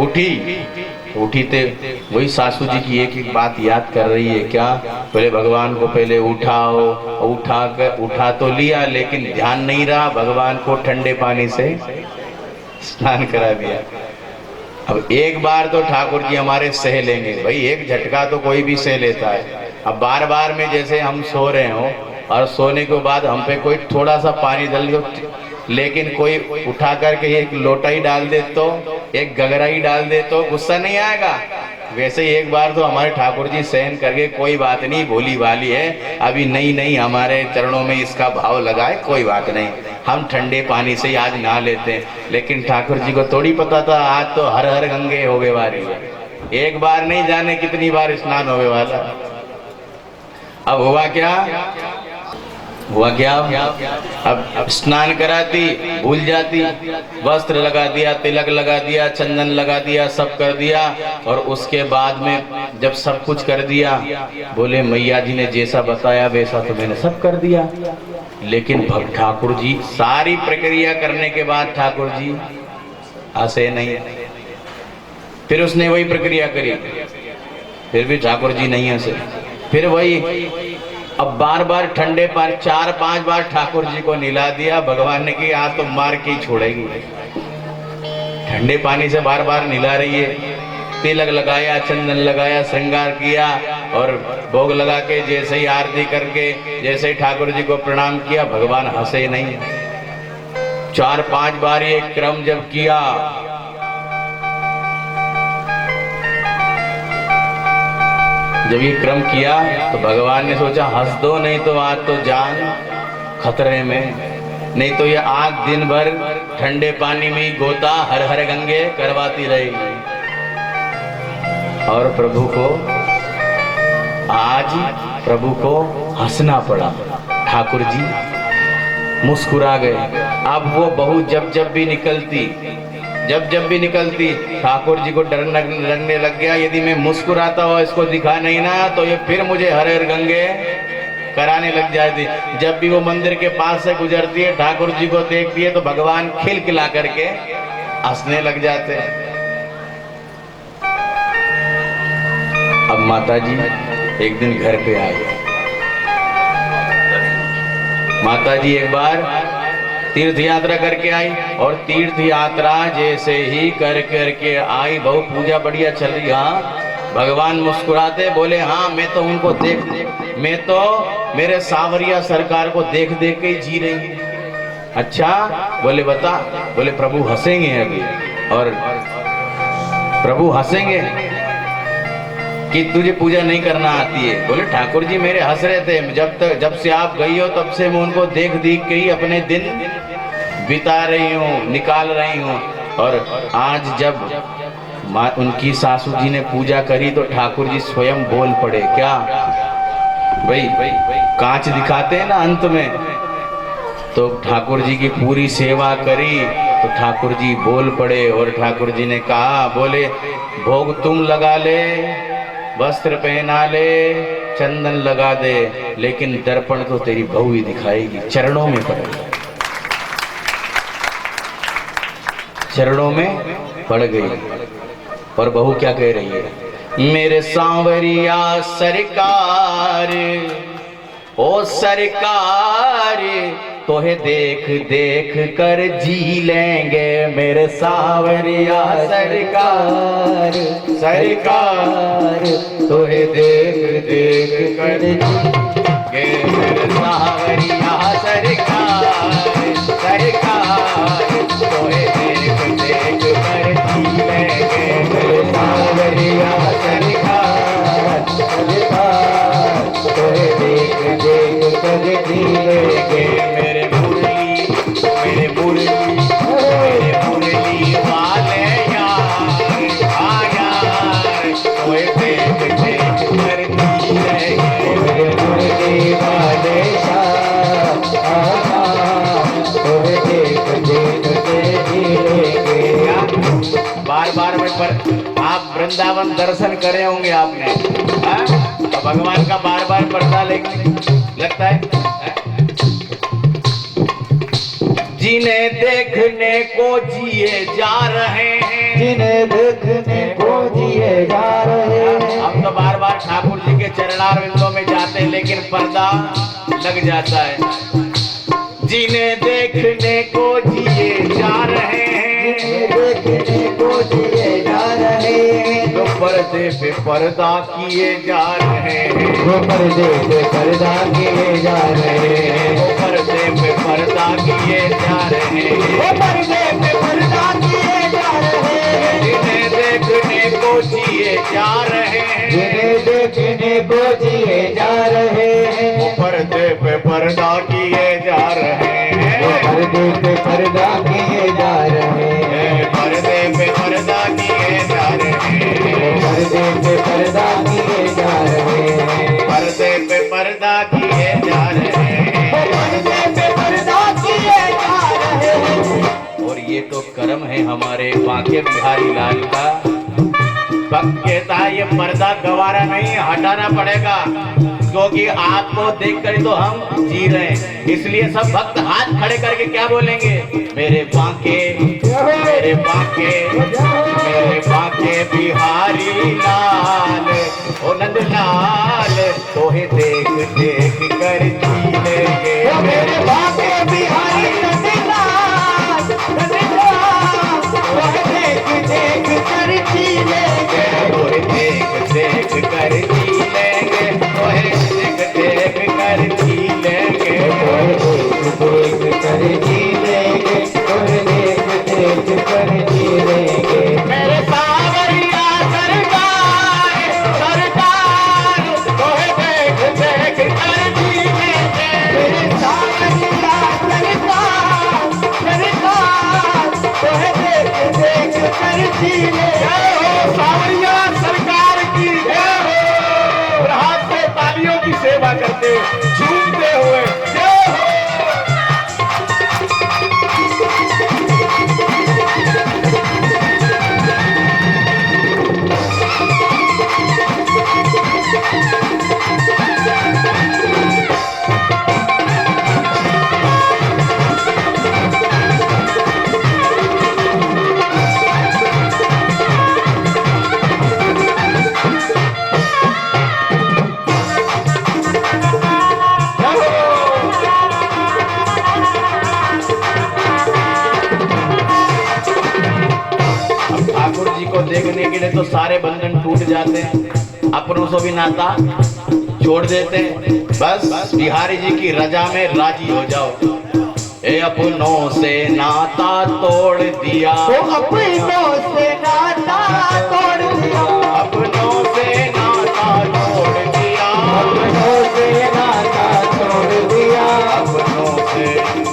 उठी थे वही सासू जी की एक एक बात याद कर रही है। क्या? पहले भगवान को पहले उठा तो लिया, लेकिन ध्यान नहीं रहा, भगवान को ठंडे पानी से स्नान करा दिया। अब एक बार तो ठाकुर जी हमारे सह लेंगे भाई, एक झटका तो कोई भी सह लेता है। अब बार बार में जैसे हम सो रहे हो और सोने के बाद हम पे कोई थोड़ा सा पानी डाल दो, लेकिन कोई उठा करके एक लोटा ही डाल दे तो, एक गगरा ही डाल दे तो गुस्सा नहीं आएगा? वैसे ही एक बार तो हमारे ठाकुर जी सहन करके कोई बात नहीं, भोली भाली है, अभी नहीं हमारे चरणों में इसका भाव लगाए, कोई बात नहीं, हम ठंडे पानी से ही आज नहा लेते हैं। लेकिन ठाकुर जी को थोड़ी पता था आज तो हर हर गंगे होवे वाली है, एक बार नहीं जाने कितनी बार स्नान होवे वाला। अब हुआ क्या? अब स्नान कराती भूल जाती, वस्त्र लगा दिया, तिलक लगा दिया, चंदन लगा दिया, सब कर दिया। और उसके बाद में जब सब कुछ कर दिया, बोले मैया जी ने जैसा बताया वैसा तो मैंने सब कर दिया। लेकिन ठाकुर जी सारी प्रक्रिया करने के बाद ठाकुर जी हंसे नहीं। फिर उसने वही प्रक्रिया करी, फिर भी ठाकुर जी नहीं हंसे। फिर वही अब बार बार ठंडे पर 4-5 बार ठाकुर जी को निला दिया। भगवान ने कि आज तो मार के ही छोड़ेगी, ठंडे पानी से बार बार निला रही है। तिलक लगाया, चंदन लगाया, श्रृंगार किया और भोग लगा के जैसे ही आरती करके जैसे ही ठाकुर जी को प्रणाम किया, भगवान हंसे नहीं। 4-5 बार ये क्रम जब किया, जब ये क्रम किया तो भगवान ने सोचा हंस दो, नहीं तो आज तो जान खतरे में, नहीं तो ये आग दिन भर ठंडे पानी में ही गोता हर हर गंगे करवाती रहेगी। और प्रभु को हंसना पड़ा। ठाकुर जी मुस्कुरा गए। अब वो बहू जब भी निकलती ठाकुर जी को डर लगने लग गया, यदि मैं मुस्कुराता हुआ इसको दिखा नहीं ना तो ये फिर मुझे हर हर गंगे कराने लग जाती। जब भी वो मंदिर के पास से गुजरती है, ठाकुर जी को देखती है तो भगवान खिलखिला करके हंसने लग जाते हैं। अब माता जी एक दिन घर पे आई। माता जी एक बार तीर्थ यात्रा करके आई, और तीर्थ यात्रा जैसे ही करके आई, बहु पूजा बढ़िया चल रही। हाँ, भगवान मुस्कुराते बोले हाँ मैं तो मेरे सावरिया सरकार को देख के ही जी रही हूँ। अच्छा, बोले बता, बोले प्रभु हंसेंगे अभी। और प्रभु हंसेंगे कि तुझे पूजा नहीं करना आती है? बोले ठाकुर जी मेरे हंस रहे थे, जब से आप गई हो तब से मैं उनको देख के ही अपने दिन बिता रही हूँ, निकाल रही हूँ। और आज जब उनकी सासू जी ने पूजा करी तो ठाकुर जी स्वयं बोल पड़े। क्या भाई कांच दिखाते हैं ना अंत में, तो ठाकुर जी की पूरी सेवा करी तो ठाकुर जी बोल पड़े। और ठाकुर जी ने कहा, बोले भोग तुम लगा ले, वस्त्र पहना ले, चंदन लगा दे, लेकिन दर्पण तो तेरी बहू ही दिखाएगी। चरणों में पड़ेगा, चरणों में पड़ गई। और बहू क्या कह रही है? मेरे सांवरिया सरकार, ओ सरकार, तोहे देख देख कर जी लेंगे मेरे सावरिया सरकार सरकार। तोहे देख देख कर जीलेंगे मेरे सावरिया सरकार सरकार। तोहे देख देख कर जी लेंगे मेरे सावरिया सरकार सरकार। तोहे देख देख कर जी लेंगे मेरे मुरली वाले यार हाँ यार। तोहे देख देख कर जी लेंगे मेरे मुरली वाले यार हाँ यार। तोहे देख देख कर जी लेंगे। बार बार में पर आप वृंदावन दर्शन करे होंगे आपने, हाँ? तो भगवान का बार बार पर्दा लगता है। जिन्हें देखने को जिए जा रहे हैं, जिन्हें देखने को जिए जा रहे हैं। हम तो बार बार ठाकुर जी के चरणारविंदों में जाते हैं लेकिन पर्दा लग जाता है। जिन्हें देखने को जिए जा रहे हैं, देखने को जिए जा रहे हैं। तो पर्दे पे पर्दा किए जा रहे हैं। वो पर्दे पे पर्दा किए जा रहे हैं। वो पर्दे पे पर्दा किए जा रहे हैं। वो पर्दे पे पर्दा किए जा रहे हैं। जिन्हें देखने को जिए जा रहे हैं, जिन्हें देखने को जिए जा रहे हैं। वो पर्दे पे पर्दा किए जा रहे हैं। वो पर्दे पे पर्दा किए जा रहे हैं। पर्दे पे पर्दा किए जा रहे हैं। पर्दे पे पर्दा किए जा रहे हैं। पर्दे पे पर्दा किए जा रहे हैं। पर्दे पे पर्दा किए जा रहे हैं। और ये तो कर्म है हमारे बांके बिहारी लाल का। भक्त कहता है ये पर्दा गवारा नहीं, हटाना पड़ेगा, क्योंकि आपको देखकर तो हम जी रहे हैं। इसलिए सब भक्त हाथ खड़े करके क्या बोलेंगे? मेरे बांके मेरे बांके मेरे बांके बिहारी लाल ओ नंद लाल। तोहे देख देख कर जी लेंगे मेरे बांके बिहारी नंद लाल नंद लाल। तोहे देख देख कर जी लेंगे। तोहे देख देख कर जी लेंगे। तोहे देख देख कर जी लेंगे। तोहे देख देख कर जी लेंगे। तोहे देख देख कर जी लेंगे। मेरे सावरिया सरकार सरकार। तोहे देख देख कर जी लेंगे। मेरे सावरिया सरकार सरकार। तोहे देख देख कर जी लेंगे। जय हो सावरिया सरकार की जय हो। और हाथ से तालियों की सेवा करते झूमते हुए जय हो। ठाकुर जी को देखने के लिए तो सारे बंधन टूट जाते हैं, अपनों से भी नाता छोड़ देते हैं। बस बिहारी जी की रजा में राजी हो जाओ। ए अपनों से नाता तोड़ दिया, वो अपनों से नाता तोड़ दिया। अपनों से नाता तोड़ दिया, अपनों से नाता तोड़ दिया। अपनों से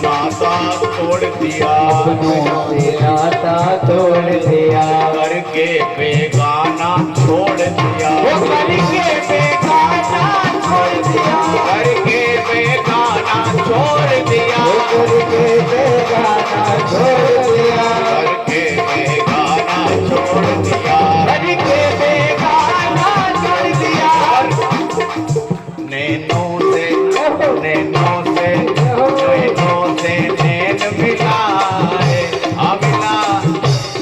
नाता तोड़ दिया, अपनों से नाता तोड़ दिया। करके बेगाना छोड़ दिया, वो करके बेगाना छोड़ दिया। करके बेगाना छोड़ दिया, वो करके बेगाना छोड़ दिया। करके बेगाना छोड़ दिया, करके बेगाना छोड़ दिया। नैनों से नैनों से नैनों से नैन मिलाए अमिला।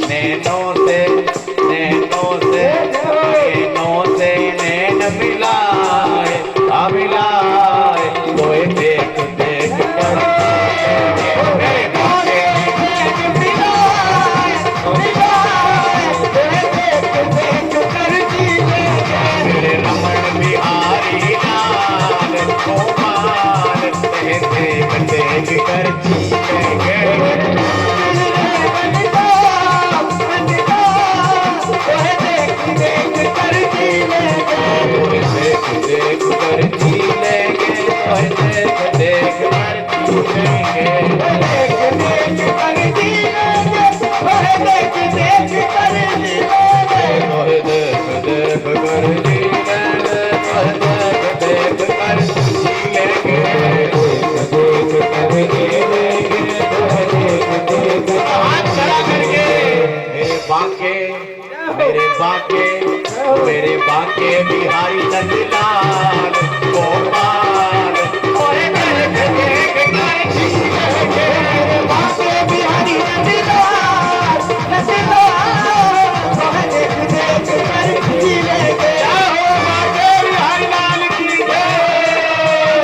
नैनों से नैनों से नैनों से नैन मिलाए अमिलाए। कोई देख देख कर बांके बिहारी नंदलाल गोपाल ओए देख देख कर जीलेंगे बाके बिहारी नंदलाल नंदलाल ओए देख देख कर जीलेंगे जाओ बांके बिहारी लाल की जय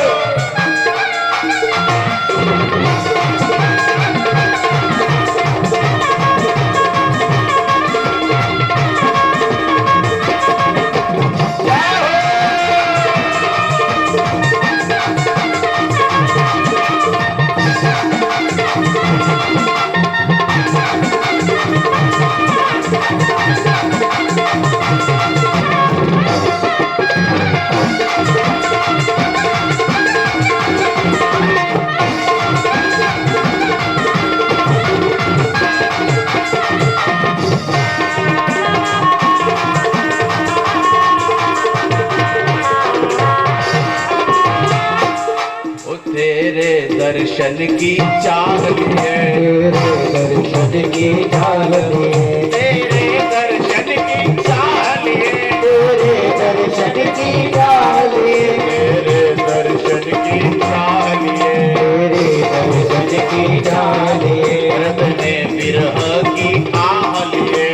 ओ तेरे दर्शन की चाह लिए तेरे दर्शन की चाह लिए तेरे दर्शन की चाह लिए तेरे दर्शन की चाह लिए तेरे दर्शन की चाह लिए तेरे दर्शन की चाह लिए भरत ने विरह की आह लिए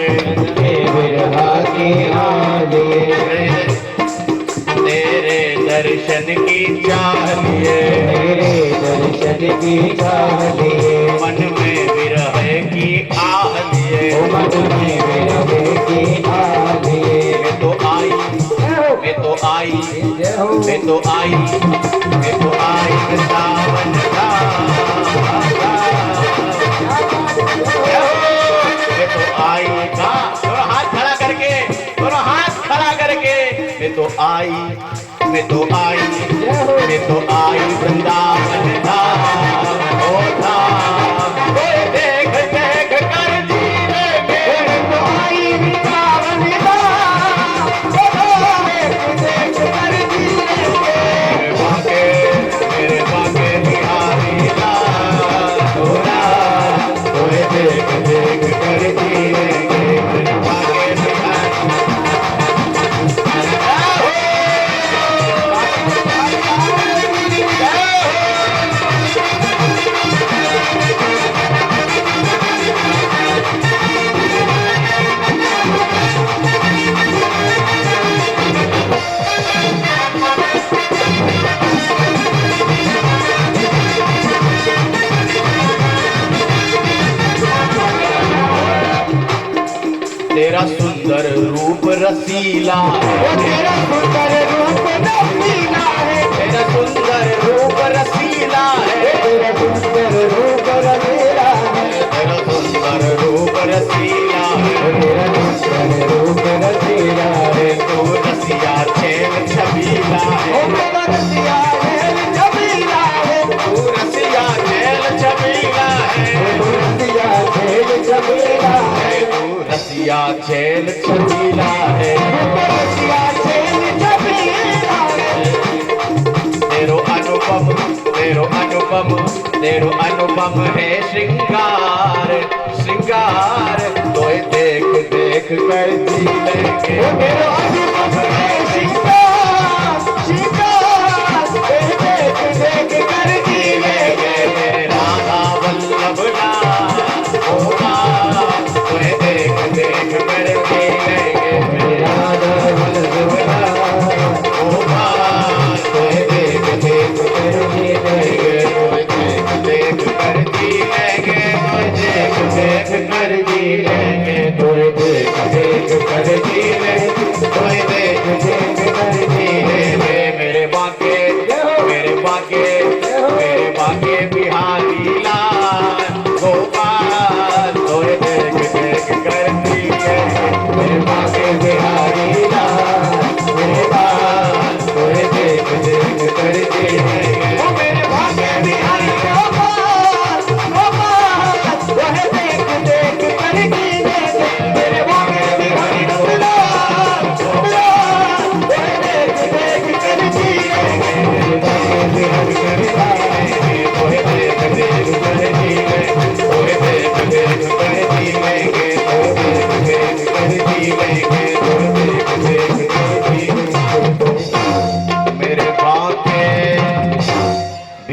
हे विरहा की आलिए तेरे दर्शन की चाह लिए तेरे दर्शन की चाह लिए मन में विरह की आह लिए ओ मन में विरह की आलिए मैं तो आई मैं तो आई जय हो मैं तो आई मैं तो आई सावन का मैं तो आई का दोनों हाथ खड़ा करके दोनों हाथ खड़ा करके मैं तो आई मैं तो आई मैं तो आई वृंदावन धाम ओ धाम ओए देख देख कर जीवेंगे तो आई वृंदावन धाम ओ देख देख कर जीलेंगे मेरे बाके बिहारी लाल तोरा ओए देख देख कर जीवेंगे मेरे बाके बिहारी तेरा सुंदर रूप रसीला ओ तेरा सुंदर रूप रसीला है तेरा सुंदर रूप रसीला है तेरा सुंदर रूप रसीला है तेरा सुंदर रूप रसीला है तेरा सुंदर रूप रसीला है तू रसिया छेल छबीला ओ है मेरा रसिया है छबीला है तू रसिया छेल छबीला है ओ रसिया है छबीला है तू रसिया छेल छबीला है रसिया है छबीला है तेरो अनुपम है श्रृंगार श्रृंगार तोय देख देख कर जी लेंगे ओ मेरा अनुपम है श्रृंगार श्रृंगार देख देख कर जीलेंगे मेरे राधा वल्लभ लाल ओ लाल तोय देख देख कर जी लेंगे मेरे राधा वल्लभ ओ लाल तोय देख देख कर जी लेंगे तोय देख देख कर जी लेंगे तोय देख देख कर जी लेंगे तोय देख देख कर जी लेंगे तोय देख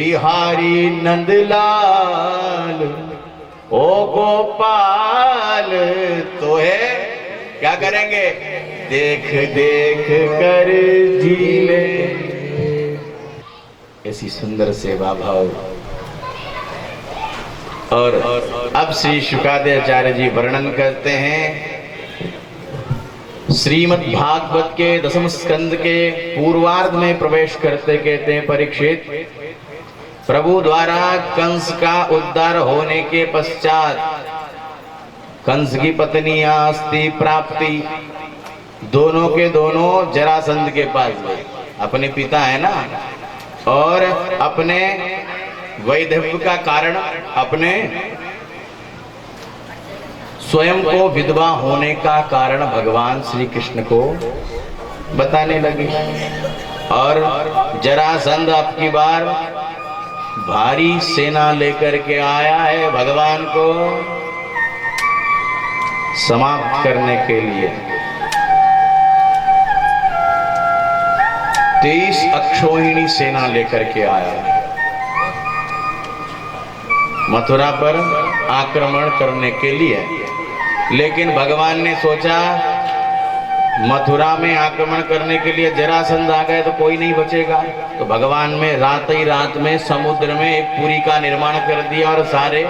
बिहारी नंदलाल ओ गोपाल तो है क्या करेंगे, देख देख कर झीले। ऐसी सुंदर सेवा भाव। और अब श्री शुकादेव जी वर्णन करते हैं श्रीमद् भागवत के दसम स्कंद के पूर्वार्ध में प्रवेश करते कहते हैं, परीक्षित, प्रभु द्वारा कंस का उद्धार होने के पश्चात कंस की पत्नी आस्ती प्राप्ति दोनों के दोनों जरासंध के पास गए। अपने पिता है ना, और अपने वैधव्य का कारण अपने स्वयं को विधवा होने का कारण भगवान श्री कृष्ण को बताने लगे। और जरासंध अब की बार भारी सेना लेकर के आया है भगवान को समाप्त करने के लिए। 23 अक्षोहिणी सेना लेकर के आया है मथुरा पर आक्रमण करने के लिए। लेकिन भगवान ने सोचा मथुरा में आक्रमण करने के लिए जरासंध आ गए तो कोई नहीं बचेगा, तो भगवान में रात ही रात में समुद्र में एक पुरी का निर्माण कर दिया और सारे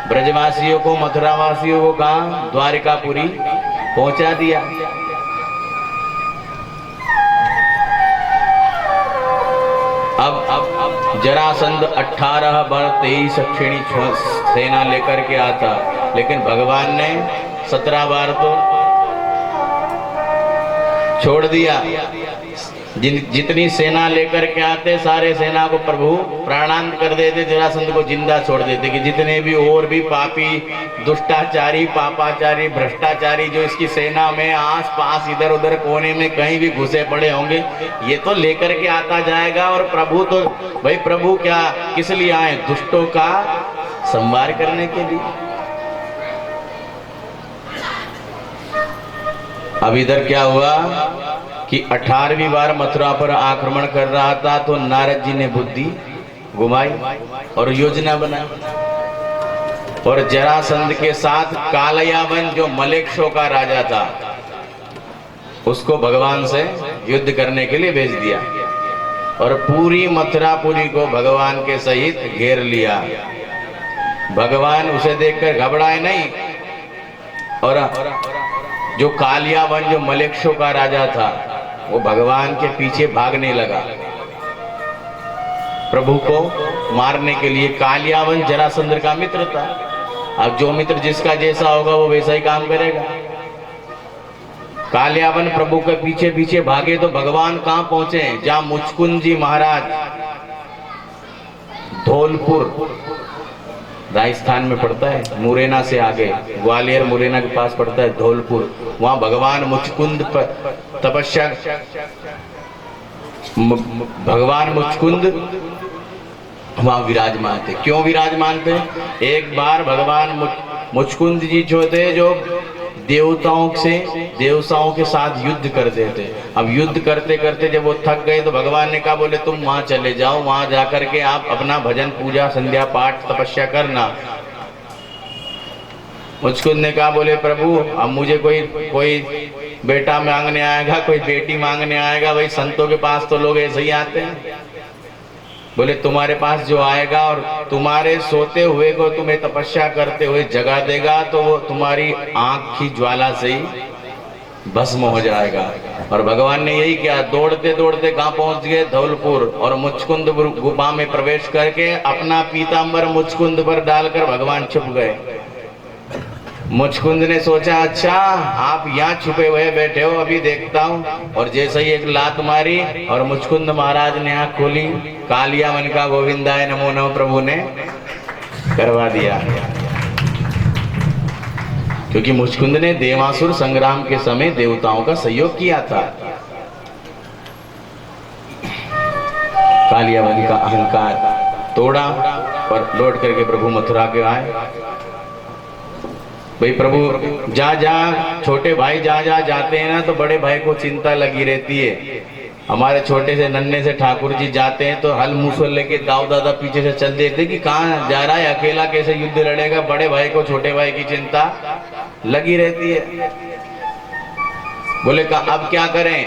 ब्रजवासियों को, मथुरावासियों को कहा द्वारिकापुरी पहुंचा दिया। अब जरासंध 18 बार 23 अक्षिणी सेना लेकर के आता, लेकिन भगवान ने 17 बार तो छोड़ दिया। जितनी सेना लेकर के आते सारे सेना को प्रभु प्राणांत कर देते, जरासंध को जिंदा छोड़ देते कि जितने भी और भी पापी, दुष्टाचारी, पापाचारी, भ्रष्टाचारी जो इसकी सेना में आस पास इधर उधर कोने में कहीं भी घुसे पड़े होंगे, ये तो लेकर के आता जाएगा। और प्रभु तो भाई प्रभु क्या किस लिए आए, दुष्टों का संहार करने के लिए। अब इधर क्या हुआ कि 18वीं बार मथुरा पर आक्रमण कर रहा था तो नारद जी ने बुद्धि घुमाई और योजना बनाई और जरासंध के साथ कालयावन जो मलेक्षों का राजा था उसको भगवान से युद्ध करने के लिए भेज दिया और पूरी मथुरापुरी को भगवान के सहित घेर लिया। भगवान उसे देखकर घबराए नहीं और जो कालियावन जो मलेक्षों का राजा था वो भगवान के पीछे भागने लगा प्रभु को मारने के लिए। कालियावन जरासंध का मित्र था। अब जो मित्र जिसका जैसा होगा वो वैसा ही काम करेगा। कालियावन प्रभु के पीछे पीछे भागे तो भगवान कहां पहुंचे, जहां मुचकुंद जी महाराज धौलपुर राजस्थान में पड़ता है, मुरैना से आगे ग्वालियर मुरैना के पास पड़ता है धौलपुर। वहां भगवान मुचकुंद तपस्या, भगवान मुचकुंद वहां विराजमान थे। क्यों विराजमान थे? एक बार भगवान मुचकुंद जी जो थे जो देवताओं के साथ युद्ध करते थे। अब युद्ध करते करते जब वो थक गए तो भगवान ने कहा बोले तुम वहां चले जाओ, वहां जाकर के आप अपना भजन पूजा संध्या पाठ तपस्या करना। मुचकुंद ने कहा बोले प्रभु अब मुझे कोई बेटा मांगने आएगा, कोई बेटी मांगने आएगा, भाई संतों के पास तो लोग ऐसे ही आते हैं। बोले तुम्हारे पास जो आएगा और तुम्हारे सोते हुए को तुम्हें तपस्या करते हुए जगा देगा तो वो तुम्हारी आंख की ज्वाला से ही भस्म हो जाएगा। और भगवान ने यही किया, दौड़ते दौड़ते कहाँ पहुंच गए, धौलपुर। और मुचकुंद गुफा में प्रवेश करके अपना पीतांबर मुचकुंद पर डालकर भगवान छुप गए। मुचकुंद ने सोचा अच्छा आप यहाँ छुपे हुए बैठे हो, अभी देखता हूँ। और जैसे ही एक लात मारी और मुचकुंद महाराज ने आँख खोली, कालियावन का गोविंदाय नमो नमः प्रभु ने करवा दिया। क्योंकि मुचकुंद ने देवासुर संग्राम के समय देवताओं का सहयोग किया था। कालियावन का अहंकार तोड़ा और लौट करके प्रभु मथुरा के आए। भाई प्रभु जा छोटे भाई जा जाते हैं ना तो बड़े भाई को चिंता लगी रहती है। हमारे छोटे से नन्हे से ठाकुर जी जाते हैं तो हल मूसल लेके दाऊ दादा पीछे से चल देते कि कहाँ जा रहा है, अकेला कैसे युद्ध लड़ेगा। बड़े भाई को छोटे भाई की चिंता लगी रहती है। बोले अब क्या करें।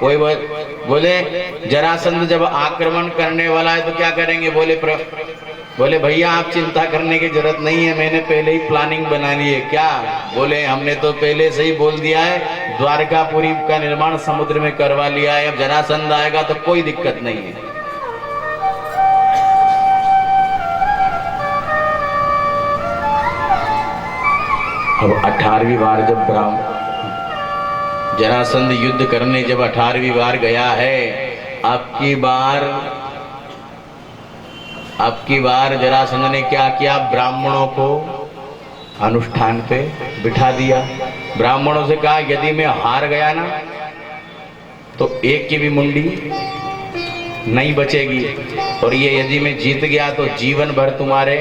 कोई बोले जरासंध जब आक्रमण करने वाला है तो क्या करेंगे। बोले भैया आप चिंता करने की जरूरत नहीं है, मैंने पहले ही प्लानिंग बना ली है। क्या। बोले हमने तो पहले से ही बोल दिया है, द्वारकापुरी का निर्माण समुद्र में करवा लिया है, अब जरासंध आएगा तो कोई दिक्कत नहीं है। अब 18वीं बार जब जरासंध युद्ध करने जब 18वीं बार गया है, अब की बार जरासंध ने क्या किया, ब्राह्मणों को अनुष्ठान पे बिठा दिया। ब्राह्मणों से कहा यदि मैं हार गया ना तो एक की भी मुंडी नहीं बचेगी, और ये यदि मैं जीत गया तो जीवन भर तुम्हारे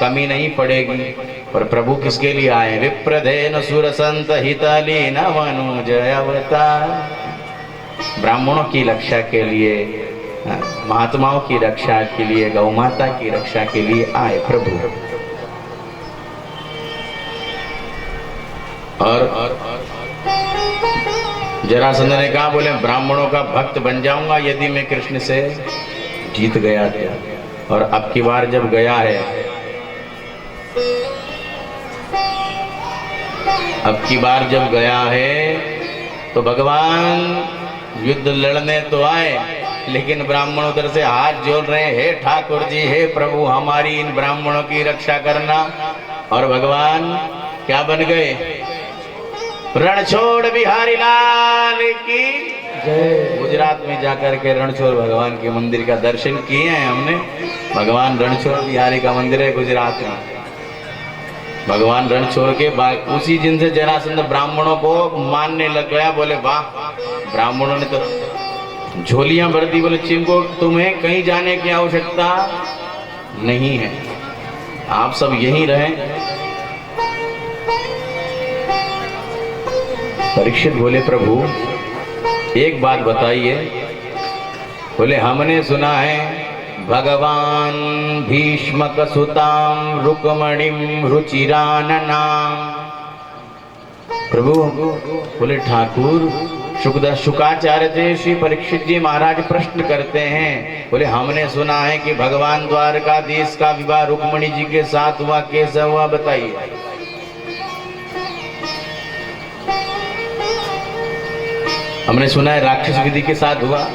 कमी नहीं पड़ेगी। और प्रभु किसके लिए आए। विप्रधेन सुर संत हितलीन मनुजय अवतार। ब्राह्मणों की रक्षा के लिए, महात्माओं की रक्षा के लिए, गौ माता की रक्षा के लिए आए प्रभु। और जरासंध ने कहा बोले ब्राह्मणों का भक्त बन जाऊंगा यदि मैं कृष्ण से जीत गया था। और अब की बार जब गया है, अब की बार जब गया है तो भगवान युद्ध लड़ने तो आए, लेकिन ब्राह्मण उधर से हाथ जोड़ रहे हैं, हे ठाकुर जी, हे प्रभु हमारी इन ब्राह्मणों की रक्षा करना। और भगवान क्या बन गए, रणछोड़ बिहारी लाल की जय। गुजरात में जाकर के रणछोड़ भगवान के मंदिर का दर्शन किए हैं हमने। भगवान रणछोड़ बिहारी का मंदिर है गुजरात में। भगवान रणछोड़ के बाद उसी दिन से जरासंध ब्राह्मणों को मानने लग गया। बोले वाह, ब्राह्मणों ने तो झोलियां भर दी। बोले चिमको तुम्हें कहीं जाने की आवश्यकता नहीं है, आप सब यहीं रहें। परीक्षित बोले प्रभु एक बात बताइए। बोले हमने सुना है भगवान भीष्मक सुताम रुक्मणिम रुचिराननाम। प्रभु बोले ठाकुर शुकाचार्य जी श्री परीक्षित जी महाराज प्रश्न करते हैं। बोले हमने सुना है कि भगवान द्वारकाधीश का विवाह रुक्मणी जी के साथ हुआ, कैसा हुआ बताइए। हमने सुना है राक्षस विधि के साथ हुआ।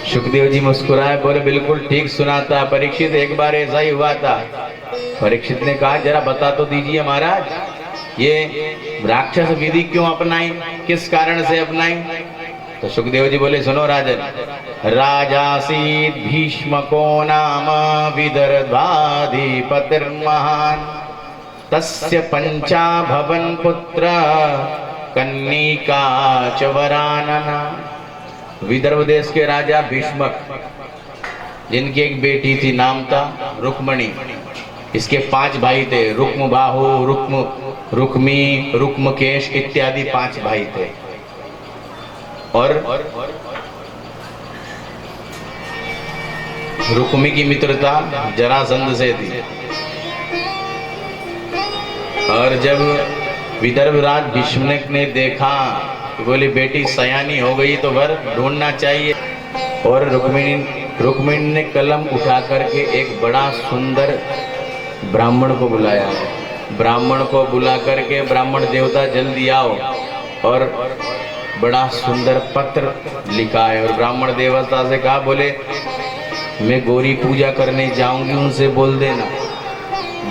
सुखदेव जी मुस्कुराए, बोले बिल्कुल ठीक सुना था परीक्षित, एक बार ऐसा ही हुआ था। परीक्षित ने कहा जरा बता तो दीजिए महाराज, ये राक्षस विधि क्यों अपनाई, किस कारण से अपनाई। तो सुखदेव जी बोले सुनो राजन, राजासीत भीष्मको नाम विदर्भाधिपतिर्महान तस्य पंचा भवन पुत्र कन्निका च वरानना। विदर्भ देश के राजा भीष्मक, जिनकी एक बेटी थी, नाम था रुक्मणी। इसके 5 भाई थे, रुक्म बाहु, रुक्मी, रुक्मकेश इत्यादि 5 भाई थे। और रुक्मी की मित्रता जरासंध से थी। और जब विदर्भ राज भीष्मक ने देखा कि बोली बेटी सयानी हो गई तो वर ढूंढना चाहिए, और रुक्मिणी ने कलम उठा करके एक बड़ा सुंदर ब्राह्मण को बुलाया। ब्राह्मण को बुला करके ब्राह्मण देवता जल्दी आओ, और बड़ा सुंदर पत्र लिखा है। और ब्राह्मण देवता से कहा बोले मैं गौरी पूजा करने जाऊंगी, उनसे बोल देना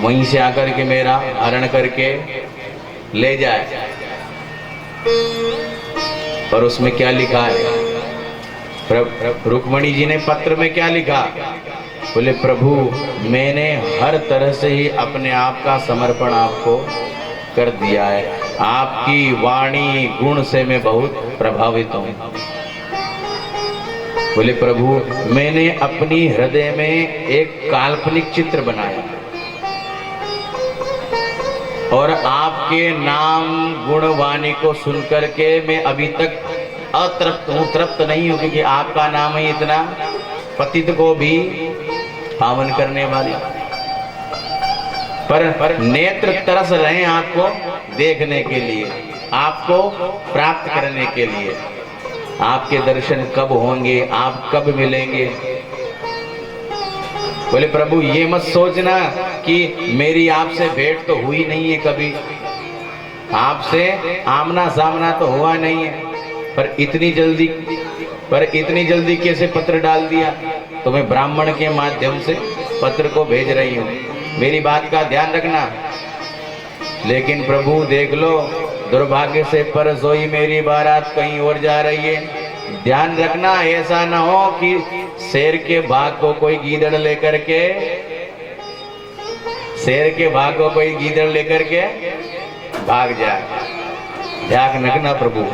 वहीं से आकर के मेरा हरण करके ले जाए। और उसमें क्या लिखा है, रुक्मणी जी ने पत्र में क्या लिखा, बोले प्रभु मैंने हर तरह से ही अपने आप का समर्पण आपको कर दिया है, आपकी वाणी गुण से मैं बहुत प्रभावित हूँ। बोले प्रभु मैंने अपनी हृदय में एक काल्पनिक चित्र बनाया, और आपके नाम गुणवाणी को सुनकर के मैं अभी तक अतृप्त हूँ, तृप्त नहीं हूँ, क्योंकि आपका नाम ही इतना पतित को भी पावन करने वाला। पर नेत्र तरस रहे हैं आपको देखने के लिए, आपको प्राप्त करने के लिए। आपके दर्शन कब होंगे, आप कब मिलेंगे? बोले प्रभु ये मत सोचना कि मेरी आपसे भेंट तो हुई नहीं है कभी, आपसे आमना सामना तो हुआ नहीं है, पर इतनी जल्दी कैसे पत्र डाल दिया? तो मैं ब्राह्मण के माध्यम से पत्र को भेज रही हूँ, मेरी बात का ध्यान रखना। लेकिन प्रभु देख लो, दुर्भाग्य से पर सोई मेरी बारात कहीं और जा रही है। ध्यान रखना, ऐसा ना हो कि शेर के भाग को कोई गीदड़ लेकर के, शेर के भाग को कोई गीदड़ लेकर के भाग जाए। ध्यान रखना प्रभु।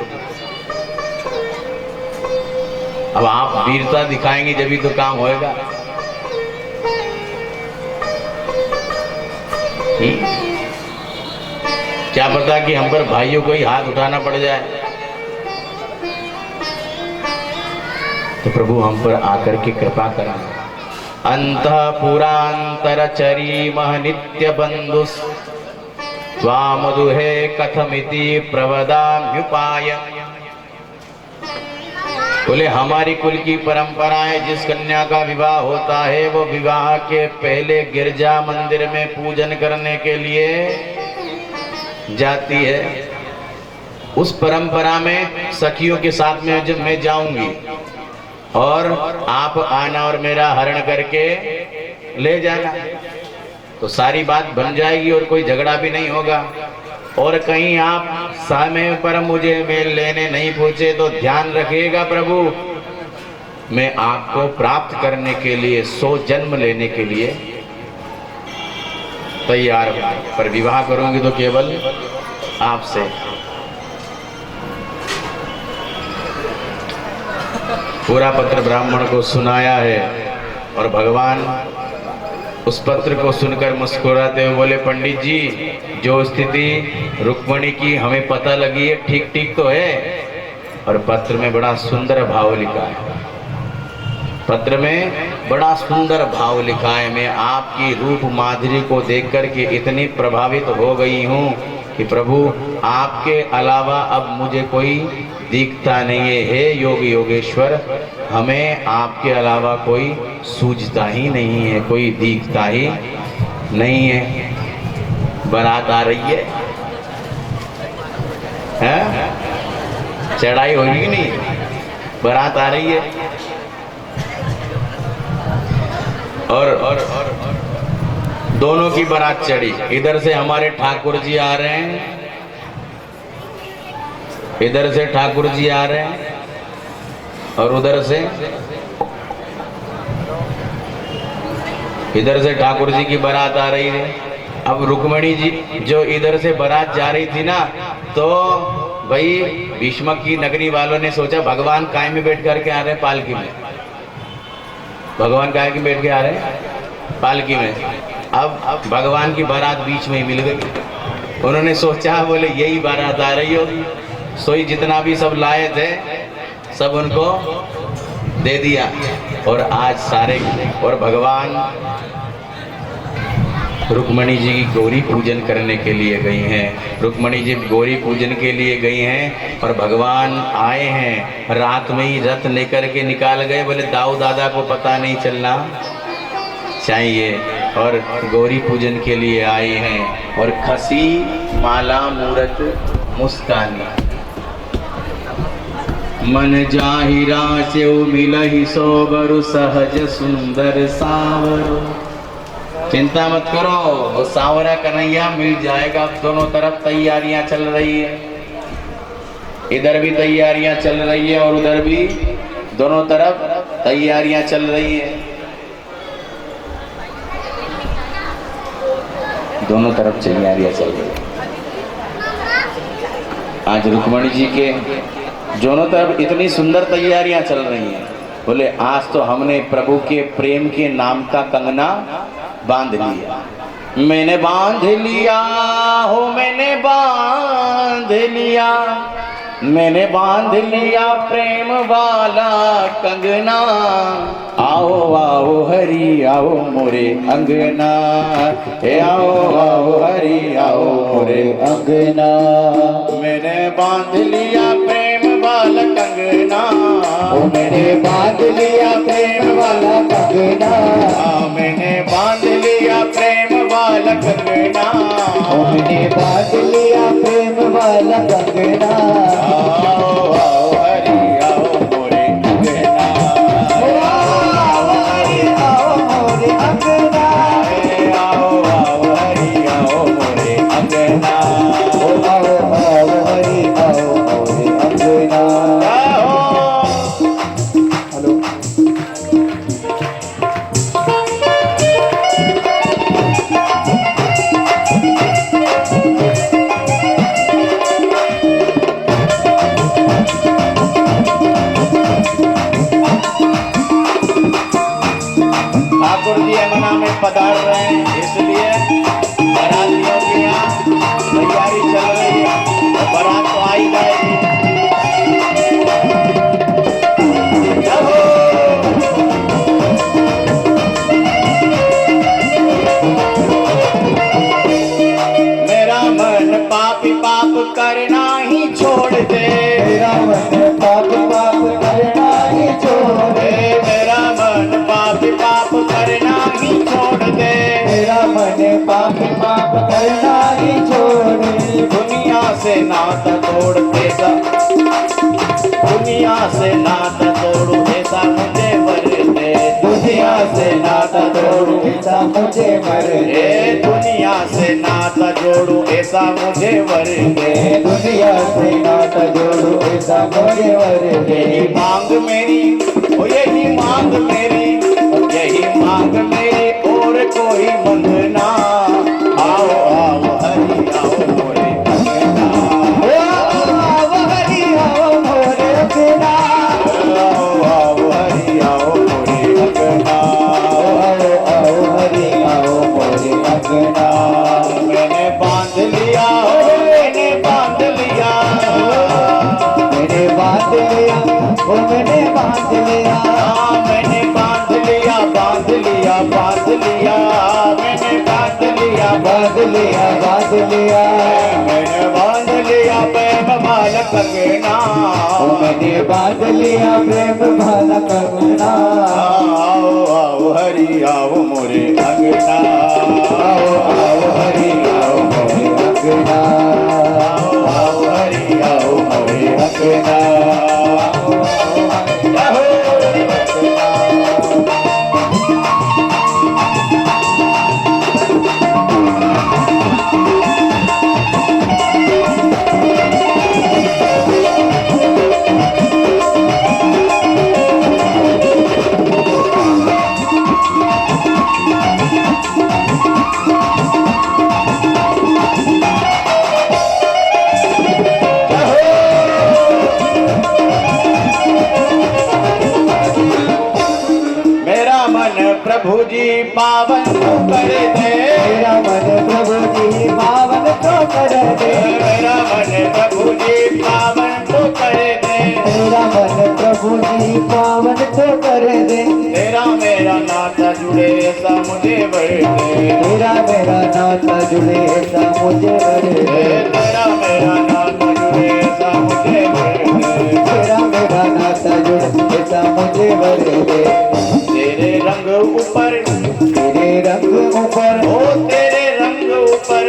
अब आप वीरता दिखाएंगे जब भी तो काम होएगा। क्या पता कि हम पर भाइयों को ही हाथ उठाना पड़ जाए। तो प्रभु हम पर आकर के कृपा करा। अंतःपुरांतरचरी मह नित्य बंधुस त्वामधुहे कथमिति प्रवदाम्युपाय। बोले हमारी कुल की परंपरा है, जिस कन्या का विवाह होता है वो विवाह के पहले गिरजा मंदिर में पूजन करने के लिए जाती है। उस परंपरा में सखियों के साथ में जब मैं जाऊंगी और आप आना और मेरा हरण करके ले जाना, तो सारी बात बन जाएगी और कोई झगड़ा भी नहीं होगा। और कहीं आप समय पर मुझे मेल लेने नहीं पहुंचे तो ध्यान रखिएगा प्रभु, मैं आपको प्राप्त करने के लिए 100 जन्म लेने के लिए तैयार हूं, पर विवाह करूंगी तो केवल आपसे। पूरा पत्र ब्राह्मण को सुनाया है और भगवान उस पत्र को सुनकर मुस्कुराते हुए बोले, पंडित जी जो स्थिति रुक्मणी की हमें पता लगी है ठीक ठीक तो है। और पत्र में बड़ा सुंदर भाव लिखा है, पत्र में बड़ा सुंदर भाव लिखा है। मैं आपकी रूप माधुरी को देख कर के इतनी प्रभावित हो गई हूँ कि प्रभु आपके अलावा अब मुझे कोई दिखता नहीं है। हे योगी योगेश्वर, हमें आपके अलावा कोई सूझता ही नहीं है, कोई दिखता ही नहीं है। बारात आ रही है? चढ़ाई होगी नहीं, बारात आ रही है। और दोनों की बारात चढ़ी। इधर से हमारे ठाकुर जी आ रहे हैं, इधर से ठाकुर जी आ रहे हैं, और उधर से ठाकुर जी की बारात आ रही है। अब रुक्मणी जी जो इधर से बारात जा रही थी ना, तो भाई भीष्म की नगरी वालों ने सोचा भगवान काय में बैठ करके आ रहे हैं, पालकी में। भगवान काय में बैठ के आ रहे हैं, पालकी में। अब भगवान की बारात बीच में ही मिल गई। उन्होंने सोचा बोले यही बारात आ रही होगी, सोई जितना भी सब लाए थे सब उनको दे दिया। और आज सारे, और भगवान रुक्मणी जी की गौरी पूजन करने के लिए गई हैं। रुक्मणी जी गौरी पूजन के लिए गई हैं और भगवान आए हैं। रात में ही रथ लेकर के निकाल गए। बोले दाऊ दादा को पता नहीं चलना चाहिए, और गौरी पूजन के लिए आए हैं। और खसी माला मूरत मुस्कानी, मन जाहिरा से मिलहि सोबरु सहज सुंदर सावरो। चिंता मत करो, वो सावरा कन्हैया मिल जाएगा। दोनों तरफ तैयारियां चल रही है, इधर भी तैयारियां चल रही है और उधर भी, दोनों तरफ तैयारियां चल रही है। दोनों तरफ तैयारियां चल रही है। आज रुक्मणी जी के दोनों तरफ इतनी सुंदर तैयारियां चल रही हैं। बोले आज तो हमने प्रभु के प्रेम के नाम का कंगना बांध लिया। मैंने बांध लिया हो, मैंने बांध लिया मैंने बांध लिया प्रेम वाला कंगना, आओ आओ हरि आओ मोरे अंगना, हे आओ आओ हरि आओ मोरे अंगना। मैंने बांध लिया प्रेम वाला कंगना, ओ मैंने बांध लिया प्रेम वाला कंगना, मैंने बांध लिया प्रेम वाला कंगना, ओ मैंने बांध लिया प्रेम वाला कंगना। आओ आओ हरि आओ मोरे अंगना, आओ हरि आओ मोरे अंगना, आओ आओ हरि आओ मोरे अंगना, ओ आओ आओ हरि आओ मोरे अंगना। हेलो ठाकुर जी यमुना में पधार रहे हैं, इसलिए बारातियों की यहाँ तैयारी चल रही है, तो बारात तो आ ही जाएगी। मेरा मन पापी पाप करना ही छोड़ दे, मेरा मन पाप पाप करना ही छोड़ दे, मेरा मन पापी पाप करना ही छोड़ दे, मेरा मन पाप पाप करना ही छोड़ दे। दुनिया से नाता तोड़ ऐसा, दुनिया से नाता तोड़ू ऐसा मुझे वर दे, दुनिया से नाता तोड़ू ऐसा मुझे मर दे, दुनिया से नाता जोड़ू ऐसा मुझे वर दे, दुनिया से नाता जोड़ू ऐसा मुझे मर दे। यही मांग मेरी, ओ यही मांग मेरी, यही मांग मेरी और कोई मंगना, आओ आओ हरि आओ मोरे अंगना, आओ हरि आओ मोरे अंगना, आओ आओ हरि आओ मोरे अंगना, आओ आओ हरि आओ मोरे अंगना। मैंने बांध लिया, मैंने बांध लिया, मैंने बांध लिया, ओ मैंने बांध लिया, मैंने बांध लिया, बांध लिया, बांध लिया, मैंने बांध लिया, बांध लिया, बांध लिया, मैंने बांध लिया प्रेम माला कंगना, ओ मैंने बांध लिया प्रेम भाला कंगना। आओ आओ हरि आओ मोरे अंगना, आओ आओ हरि आओ मोरे अंगना, आओ आओ हरि आओ मोरे अंगना, मेरा मन प्रभु जी पावन तो कर दे, मेरा मन प्रभु जी पावन तो कर दे, मेरा मन प्रभु जी पावन तो कर दे, मेरा मन प्रभु जी पावन तो कर दे। तेरा मेरा नाता जुड़े ऐसा मुझे वर दे, मेरा मेरा नाता जुड़े ऐसा मुझे वर दे, तेरा मेरा नाता जुड़े ऐसा मुझे वर दे, मेरा मेरा नाता जुड़े ऐसा मुझे वर दे। तेरे रंग ऊपर, तेरे रंग ऊपर, ओ तेरे रंग ऊपर,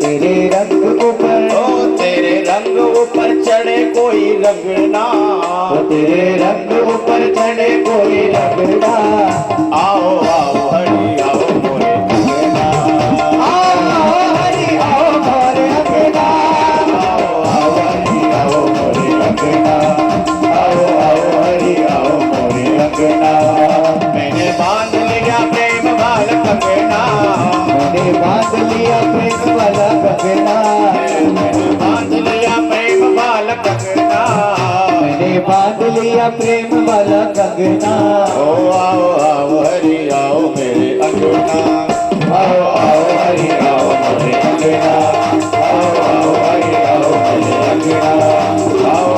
तेरे रंग ऊपर, ओ तेरे रंग ऊपर चढ़े कोई रंगना, ओ तेरे रंग ऊपर चढ़े कोई रंगना। आओ आओ हरि आओ मोरे अंगना, आओ हरि आओ मोरे अंगना, आओ आओ हरि आओ मोरे अंगना, आओ आओ हरि आओ मोरे अंगना। मैंने बांध लिया प्रेम वाला कंगना, मैंने बांध लिया प्रेम वाला कंगना, मैंने बांध लिया प्रेम वाला कंगना, मैंने बांध लिया प्रेम वाला कंगना। ओ आओ आओ हरि आओ मेरे अंगना, आओ आओ हरि आओ मोरे अंगना, आओ आओ हरि आओ मोरे अंगना, आओ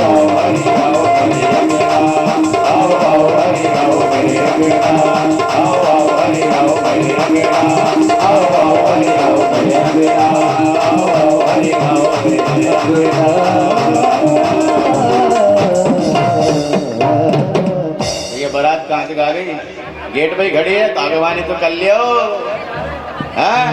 गेट पे ही खड़ी है तो आगवानी तो कर लियो। हाँ?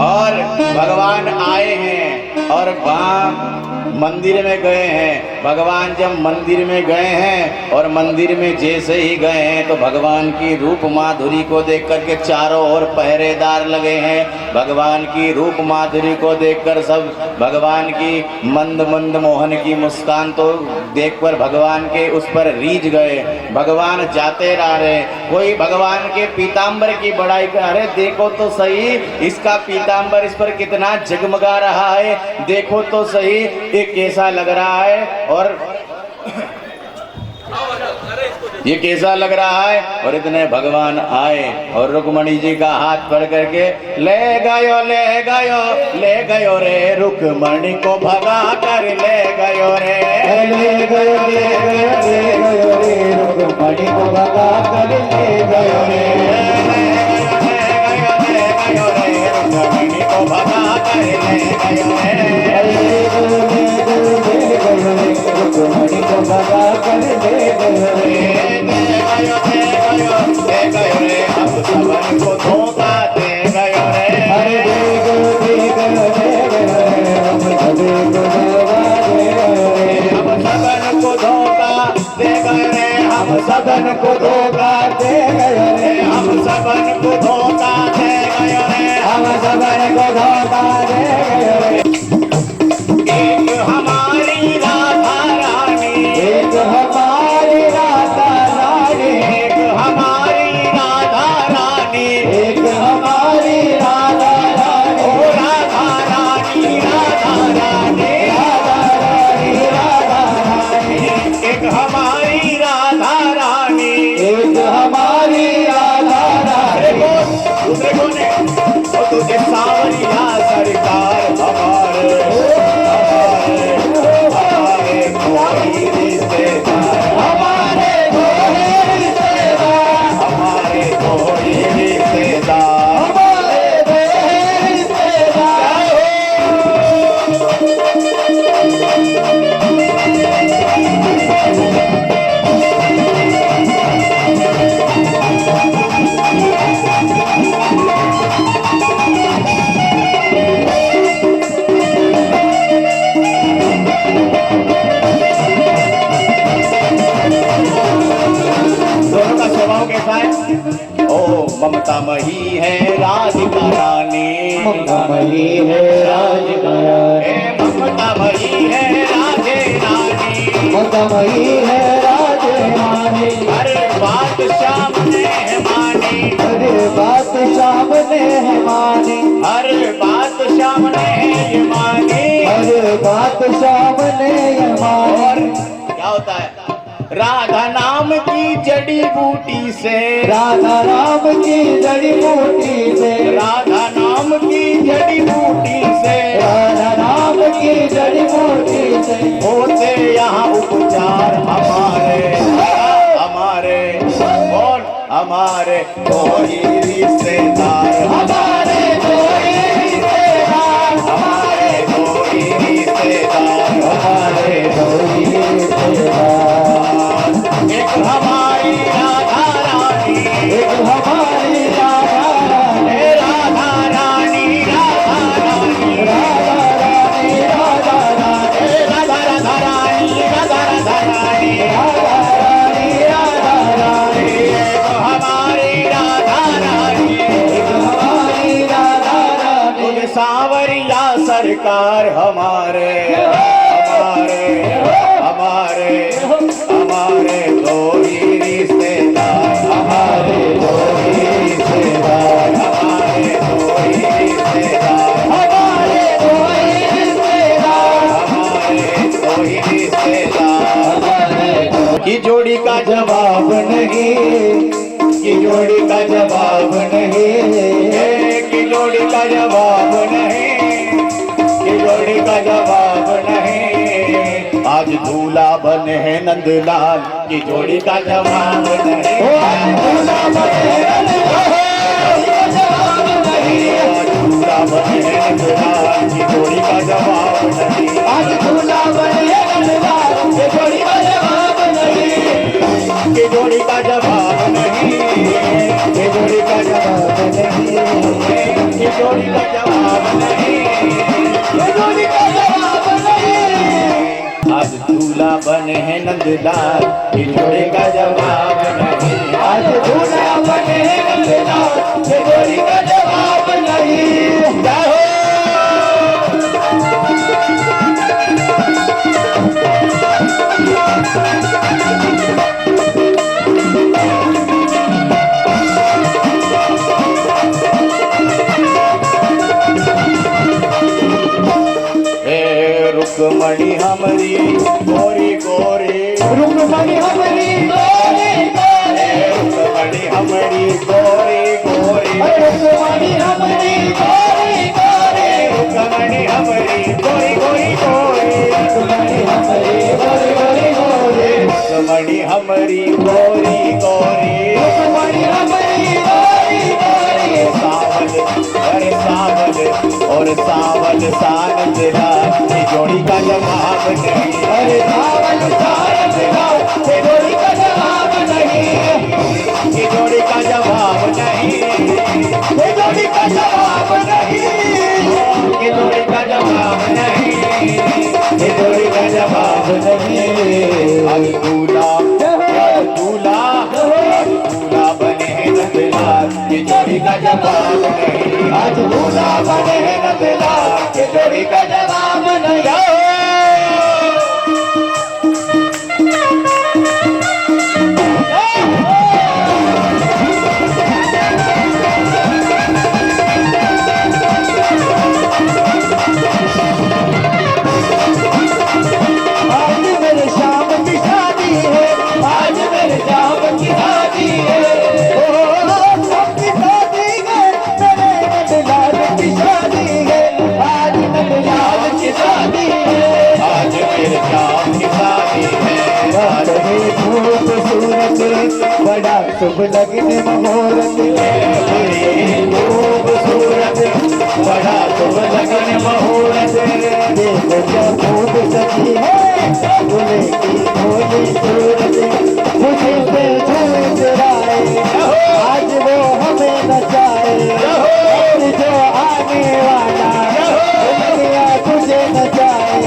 और भगवान आए हैं और वहाँ मंदिर में गए हैं। भगवान जब मंदिर में गए हैं और मंदिर में जैसे ही गए हैं तो भगवान की रूप माधुरी को देख करके चारों ओर पहरेदार लगे हैं। भगवान की रूप माधुरी को देखकर सब भगवान की मंद मंद मोहन की मुस्कान तो देखकर भगवान के उस पर रीझ गए। भगवान जाते रह रहे। कोई भगवान के पीताम्बर की बड़ाई कर, अरे देखो तो सही इसका पीताम्बर इस पर कितना जगमगा रहा है, देखो तो सही ये कैसा लग रहा है और ये कैसा लग रहा है। और इतने भगवान आए और रुक्मणी जी का हाथ पकड़ करके ले गयो रे रुक्मणी को भगा कर ले गयो रे, ले गयो रे रुक्मणी को भगा कर ले गयो रे, रुक्मणी को भगा कर ले गयो रुक्मणी को भगा कर ले गयो रे, हम सबन को धोखा दे गयो रे, अरे दे गयो रे हम सबन को धोखा दे गयो रे, हम सबन को धोखा दे गयो रे, हम सबन को धोखा दे गयो रे, हम सबन को धोखा दे गयो रे। एक हमारी राधा रानी, एक हमारी राधा रानी, एक हमारी राधा रानी, एक हमारी राधा रानी, ओ राधा रानी, राधा रानी, राधा रानी, राधा रानी, एक हमारी राधा रानी, एक हमारी राधा रानी। दूसरे कौन है? ओ तुझे सावरिया सरकार हमारे कोई रिश्तेदार, हमारे कोई रिश्तेदार, हमारे कोई रिश्तेदार, हमारे कोई रिश्तेदार। दोनों का स्वभाव कैसा है? ओ ममता मही है राधिका रानी, ममतामयी है राधिका रानी, ए ममता मही है राधे रानी, ममतामयी है राधे रानी, हर बात श्याम ने है मानी, अरे बात सामने है मानी, हर बात श्याम ने है ये मानी। अरे बात सामने है मानी। और क्या होता है? राधा नाम की जड़ी बूटी से, राधा राम की जड़ी बूटी से, राधा नाम की जड़ी बूटी से, राधा राम की जड़ी बूटी से, होते यहाँ उपचार हमारे, हमारे और हमारे कोई रिश्तेदार, हमारे कोई रिश्तेदार, हमारे कोई रिश्तेदार, हमारे कोई रिश्तेदार। एक हमारी राधा रानी, एक हमारी राधा रानी, राधा रानी, राधा रानी, राधा रानी, राधा रानी, राधा राधा रानी, राधा राधा रानी, राधा रानी, राधा रानी, एक हमारी राधा रानी, एक हमारी राधा रानी। तुझे सांवरिया सरकार हमारे, हमारे हमारे हमारे कोई रिश्तेदार, हमारे कोई रिश्तेदार, हमारे कोई रिश्तेदार, हमारे कोई रिश्तेदार, हमारे कोई रिश्तेदार। हमारे कोई की जोड़ी का जवाब नहीं, की जोड़ी का जवाब नहीं, की जोड़ी का जवाब नहीं, की जोड़ी का जवाब नहीं। आज दूल्हा बने हैं नंदलाल, की जोड़ी का जवाब नहीं। ओ आज दूल्हा बने नंदलाल, आज दूल्हा बने हैं नंदलाल, की जोड़ी का जवाब नहीं। आज दूल्हा बने नंदलाल, की जोड़ी का जवाब नहीं, की जोड़ी का जवाब नहीं। जोड़ी का जवाब नहीं, ये जोड़ी का जवाब नहीं, ये जोड़ी का जवाब नहीं। आज दूल्हा बने हैं नंदलाल, ये जोड़ी का जवाब नहीं, आज दूल्हा बने हैं नंदलाल, ये जोड़ी का जवाब नहीं। जय हो। रुक्मणी हमारी गोरी गोरी, रुक्मणी हमारी गोरी गोरी, रुक्मणी हमारी गोरी गोरी, रुक्मणी हमारी गोरी गोरी, रुक्मणी हमारी गोरी गोरी गोरी, रुक्मणी हमारी गोरी गोरी गोरी, रुक्मणी हमारी गोरी गोरी, रुक्मणी हमारी गोरी गोरी। सावल अरे सावल और सावल सानंद लाल, ये जोड़ी का जवाब नहीं, अरे सावन सारंग लाल, ये जोड़ी का जवाब नहीं, ये जोड़ी का जवाब नहीं, ये जोड़ी का जवाब नहीं, ये जोड़ी का जवाब नहीं, ये जोड़ी का जवाब नहीं। अब दूल्हा दूल्हा दूल्हा बने हैं नंदलाल, ये जोड़ी का जवाब नहीं, आज दूल्हा बने हैं नंदलाल, ये जोड़ी का जवाब नहीं। आज मेरे शाम की शादी है, आज मेरे शाम की शादी है, ओ सबकी शादी है, मेरे नंदलाल की शादी है, आज नंदलाल की शादी है। आज मेरे शाम की शादी है, बड़े खूबसूरत बड़ा शुभ लगने मुहूर्त बड़ी खूबसूरत बड़ा शुभ लगन मुहूर्त, देखो क्या खूब सजी है दूल्हे की भोली सूरत, खुशी से झूम रहे आज वो हमें नचाए, और जो आने वाला दुनिया तुझे नचाए,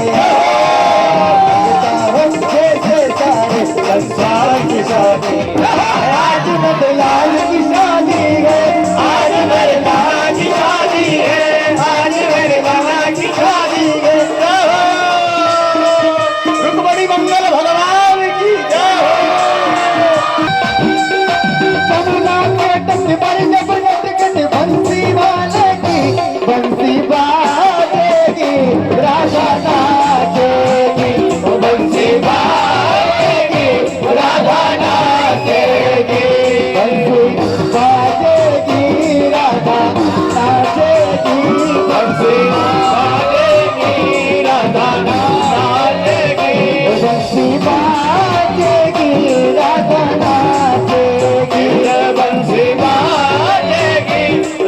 जैसे सारे संसार की शादी, आज नंदलाल की शादी है, आज मेरे मामा की शादी है, आज मेरे मामा की शादी है। रुक्मणी मंगल भगवान की जय हो। यमुना के तट पर जब लटकन बंसी वाले की, बंसी बाजेगी राधा नाचेगी, बंसी बाजेगी राधा नाचेगी, बंसी बाजेगी राधा नाचेगी, बंसी बाजेगी राधा नाचेगी, बंसी बाजेगी राधा नाचेगी। बंसी बाजेगी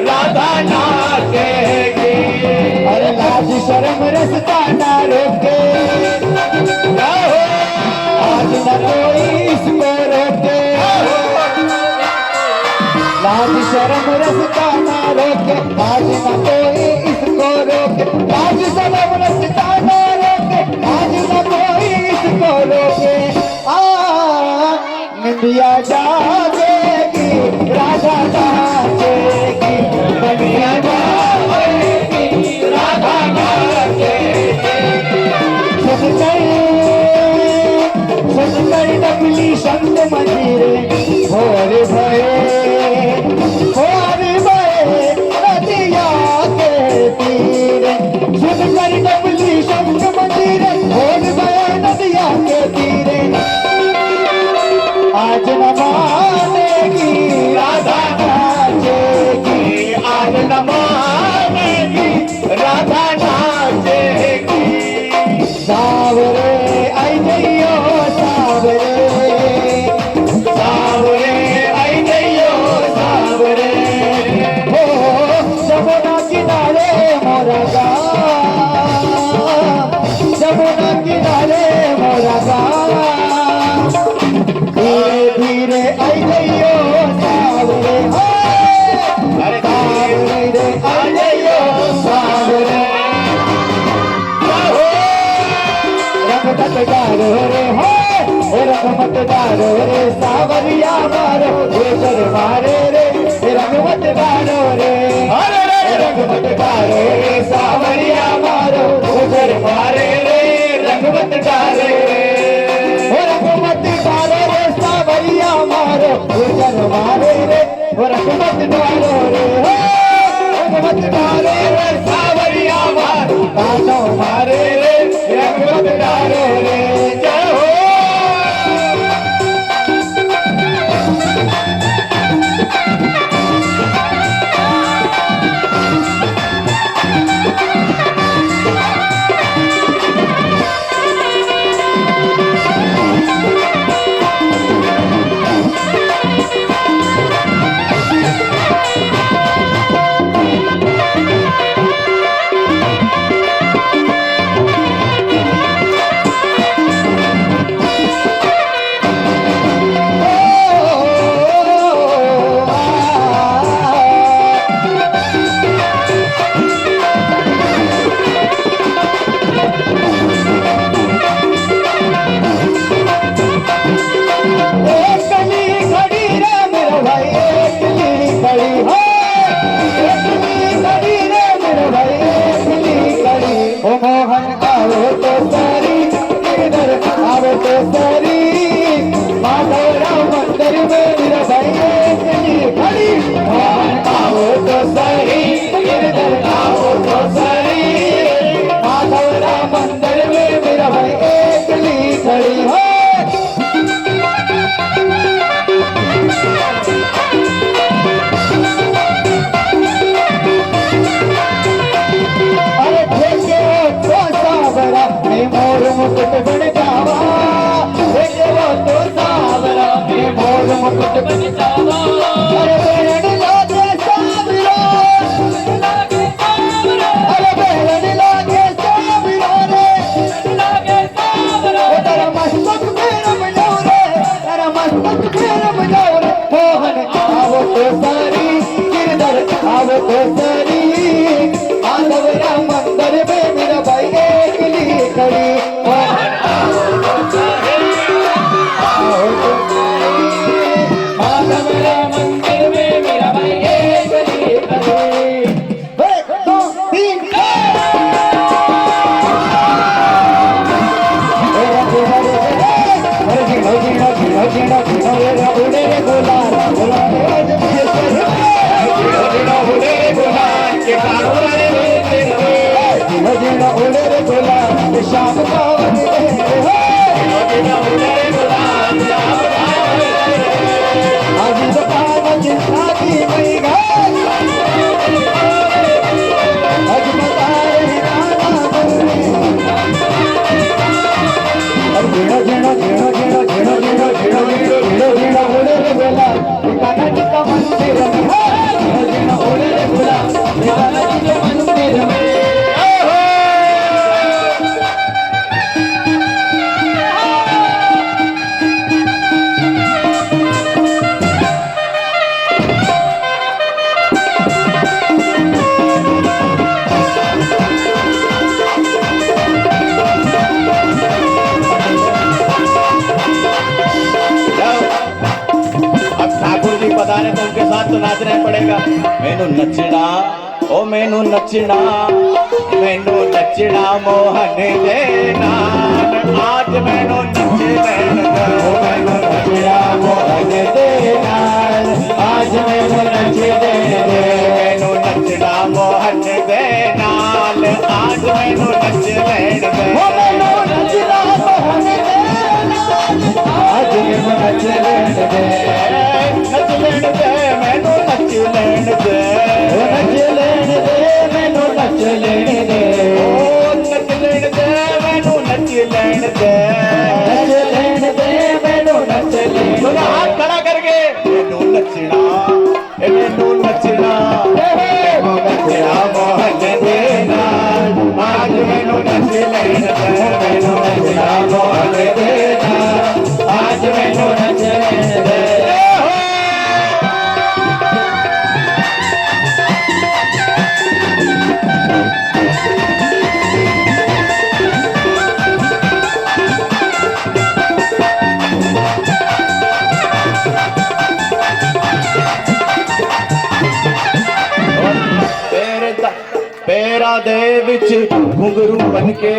राधा नाचेगी। अरे लाज शर्म रसता ना रोके, आज न कोई इसको रोके, लाज शर्म रसता ना रोके, आज न कोई इसको रोके, लाज शर्म रसता ना रोके, आज न कोई इसको रोके। निंदिया जागेगी राधा नाचेगी, निंदिया जागेगी राधा नाचेगी। सजकर नकली संग मंदिरे भोर भये नदिया के तीरे, सजकर नकली संग मंदिरे भोर भये नदिया के तीरे, आज न मान मारे रे रंग मत डालो रे रंग मत डालो रे सावरिया मारू तानो मारे रे रंग मत डालो रे जय हो तो नाचना पड़ेगा। मैनू नचना ओ मैनू नचना मोहन दे नाल आज मैनू नच लैण दे मैनू नचना मोहन दे नाल आज मैनू नच लैण दे मैनू नचना मोहन दे नाल आज मैनू नच लैण दे मैनू नचना मोहन दे आज मैनू नच लैण दे नच लैण दे मैनू नच लैण दे नच लैण दे मैनू नच लैण दे नच लैण दे मैनू नच लैण दे नच लैण दे मैनू नच लैण दे हाथ खड़ा करके मैनू नचना मैनू नचना मैनू नचना मोहन दे नाल आज मैनू नच लैण दे मैनू नचना मोहन दे नाल आज मैनू नच लैण दे पेरा दे विच घुंघरू बनके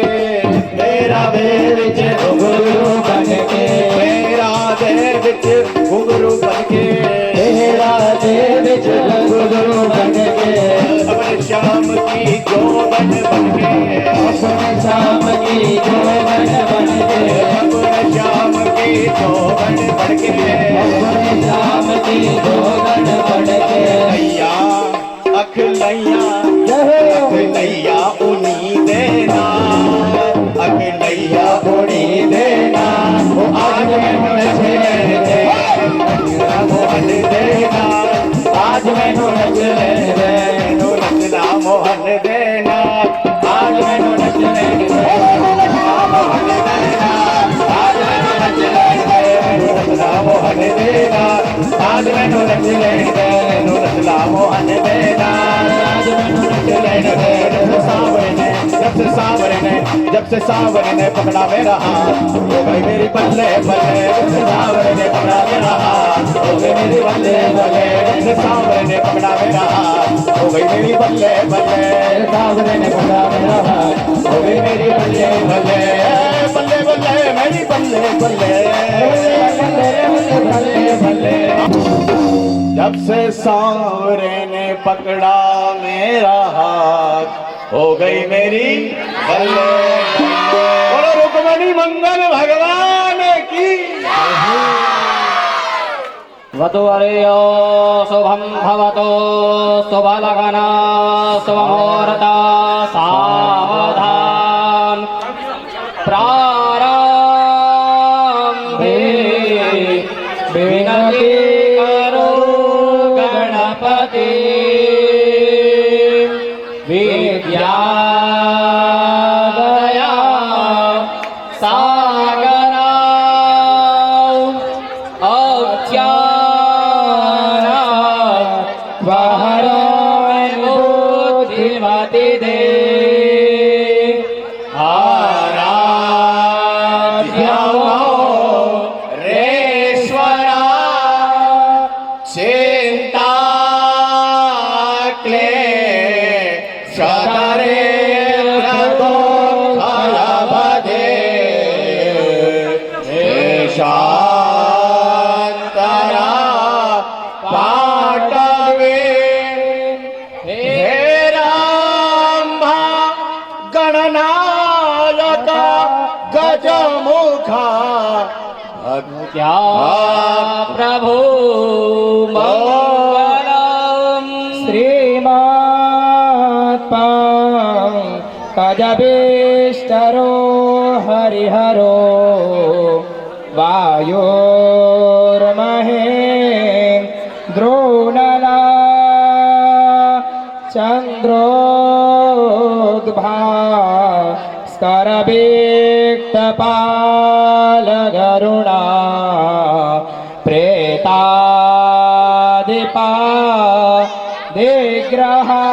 पेरा दे विच घुंघरू बनके पेरा दे विच घुंघरू बनके राधे विच गुरु बन के अपने श्याम की जोगन बन के अपने श्याम की जोगन बन के अपने श्याम की जोगन बन के अपने श्याम की जोगन बन के नैया अख नैया नैया उनी देना अख नैया उनी देना वो आज मैनू नचले दे मोहन देना आज मैनू नचले दे मैनू नचना मोहन देना आज मैनू नचले दे मोहन देना आज मैनू नचले दे मैनू नचना मोहन देना आज मैनू नचले दे मैनू नचना मोहन देना आज मैनू नचले दे जब से सावरे ने पकड़ा मेरा हाथ हो गई मेरी बल्ले बल्ले जब से सावरे ने पकड़ा मेरा हाथ हो गई मेरी बल्ले बल्ले जब से सावरे ने पकड़ा मेरा हाथ हो गई मेरी बल्ले बल्ले सावरे ने पकड़ा मेरा हाथ हो गई मेरी बल्ले बल्ले बल्ले बल्ले मेरी बल्ले बल्ले बल्ले बल्ले जब से सावरे ने पकड़ा मेरा हाथ हो गई मेरी बल्ले बोलो रुक्मणी मंगल भगवान की वधूवरेयो शुभं भवतु शुभलग्ना शुभमुहूर्त सावधान प्रारंभे विनति करो गणपति विद्यादया सागरा अज्ञाना वहरो बुद्धिमति दे आराध्या रेश्वरा चिंता क्ले सदरे रघो खलबदे शांतरा पाटवे हे रामा गणनायक गजमुखा क्या प्रभु मंगलम कजबेष्टरो हरिहरो वायोर्महे द्रोणला चन्द्रोद्भा स्करवेक्तपालगरुणा प्रेतादिपा दिग्रहा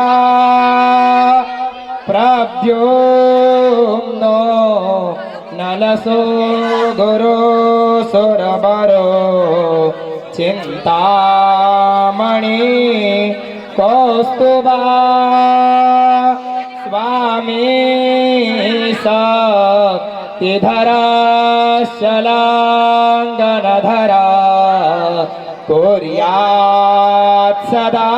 प्रद्युम्नो नलसो गुरो सुरबरो चिंतामणि कौस्तुभा स्वामी शक्तिधरा शलांगनधरा कुर्यात् सदा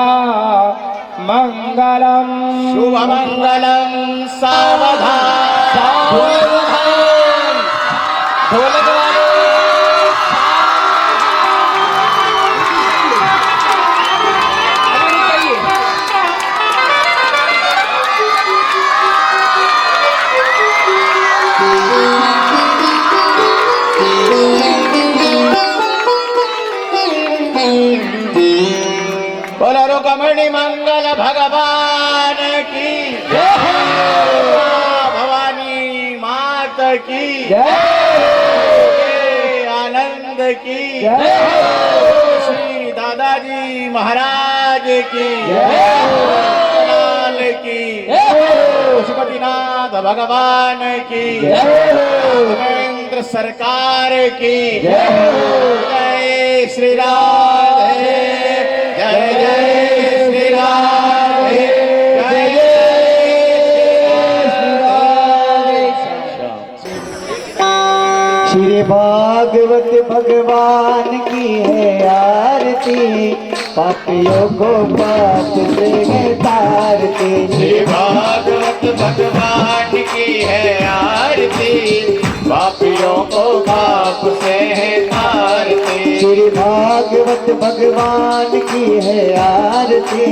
मंगलम शुभ मंगलम सावधान ढोलक वाले बोलो रुक्मणी मंगल भगवान की जय, भवानी मात की जय, आनंद की जय, श्री दादाजी महाराज की जय, लाल की पशुपतिनाथ भगवान की जय, सुरेंद्र सरकार की जय, जय श्री राधे जय जय श्री राधे जय जय श्री भागवत भगवान की है आरती। पापियों को पाप से है तारते। श्री भागवत भगवान की है आरती, पापियों को पाप से है तारते। श्री भागवत भगवान की है आरती,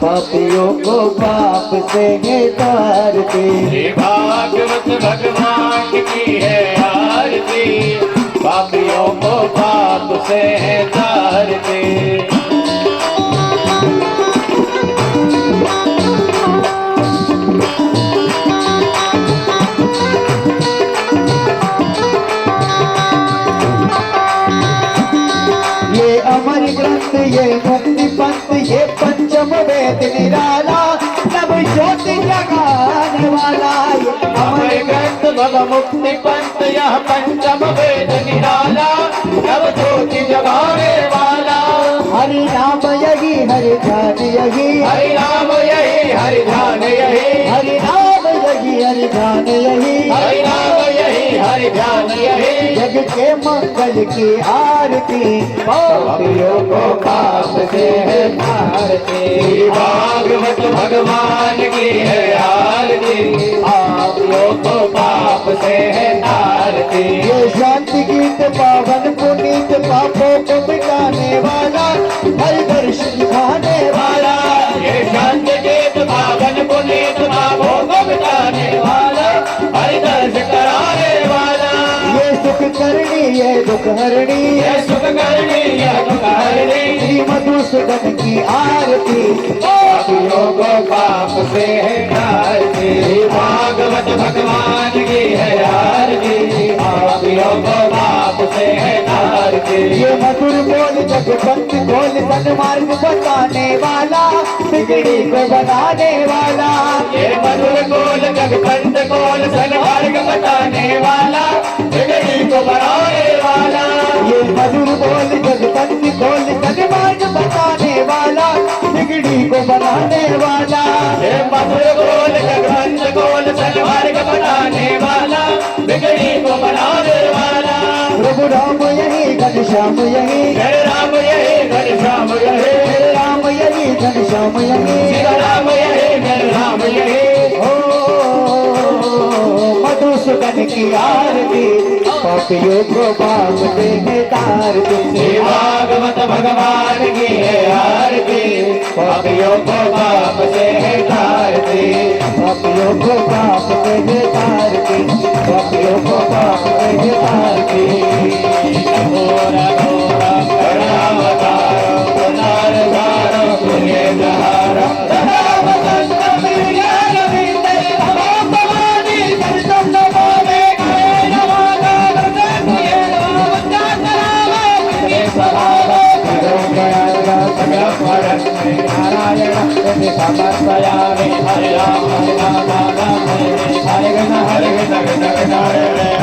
पापियों को पाप से है तारते। श्री भागवत भगवान की है आरती, पापियों को पाप से है तारते। ये अमर ग्रंथ, ये मुक्ति पंथ, ये पंचम वेद निराला, नव ज्योति जगाने वाला। ये अमर ग्रंथ भव मुक्ति पंथ, यह पंचम वेद निराला, नव ज्योति जगाने वाला। हरि नाम यही, हरि ध्यान यही, हरि नाम यही, हरि ध्यान यही, हरि नाम यही, हरि ध्यान यही, हरि नाम यही, हरि ध्यान यही। जग के मंगल की आरती, पापियों को पाप से है तारते। श्री भागवत भगवान की है आरती, पापियों को पाप से है तारती। ये शांति गीत पावन पुनीत, पापों को मिटाने वाला, हर दर्श दिखाने वाला। ये शांत गीत पावन पुनीत, पापों को मिटाने वाला, हरि दर्श कराने वाला। ये सुख करनी, ये दुख हरणी, ये सुख करनी, ये दुख हरणी। श्री मधुसूदन की आरती, पापियों को पाप से है तारती। भागवत भगवान की है आरती, पापियों को पाप से है तारती। ये मधुर बोल जग पंथ खोल, सन्मार्ग बताने वाला, बिगड़ी को बनाने वाला। ये मधुर बोल जग पंथ बोल, सन्मार्ग बताने वाला, बिगड़ी को बनाने वाला। ये मधुर बोल जग पंथ खोल, सन्मार्ग बताने वाला, बिगड़ी को बनाने वाला। ये मधुर बोल जग पंथ बोल, सन्मार्ग बताने वाला, बिगड़ी को बनाने वाला। प्रभु राम यही, घनश्याम यही, जय राम यही, घनश्याम यही, श्री राम यही, घनश्याम यही। सीता राम यही, जय राम यही। ओ मधुसूदन की आरती, पापियों को पाप से है तारती। श्री भागवत भगवान की है आरती, पापियों को पाप से है तारती। पापियों को पाप से है तारती, पापियों को पाप से है तारती। घोर घोर करुणावतारो, पुनर्धारो पुण्यधारो, सदा वसंत प्रियाय विंदे, भगवानी संतम नमामि, करे नमः नमः वंदनामि, पुण्य स्वभावो करो दयालु सकल परस्मै नारायण ते समर्पयामि। हरे राम हरे राम राम राम हरे हरे, हरे कृष्ण कृष्ण कृष्ण हरे हरे।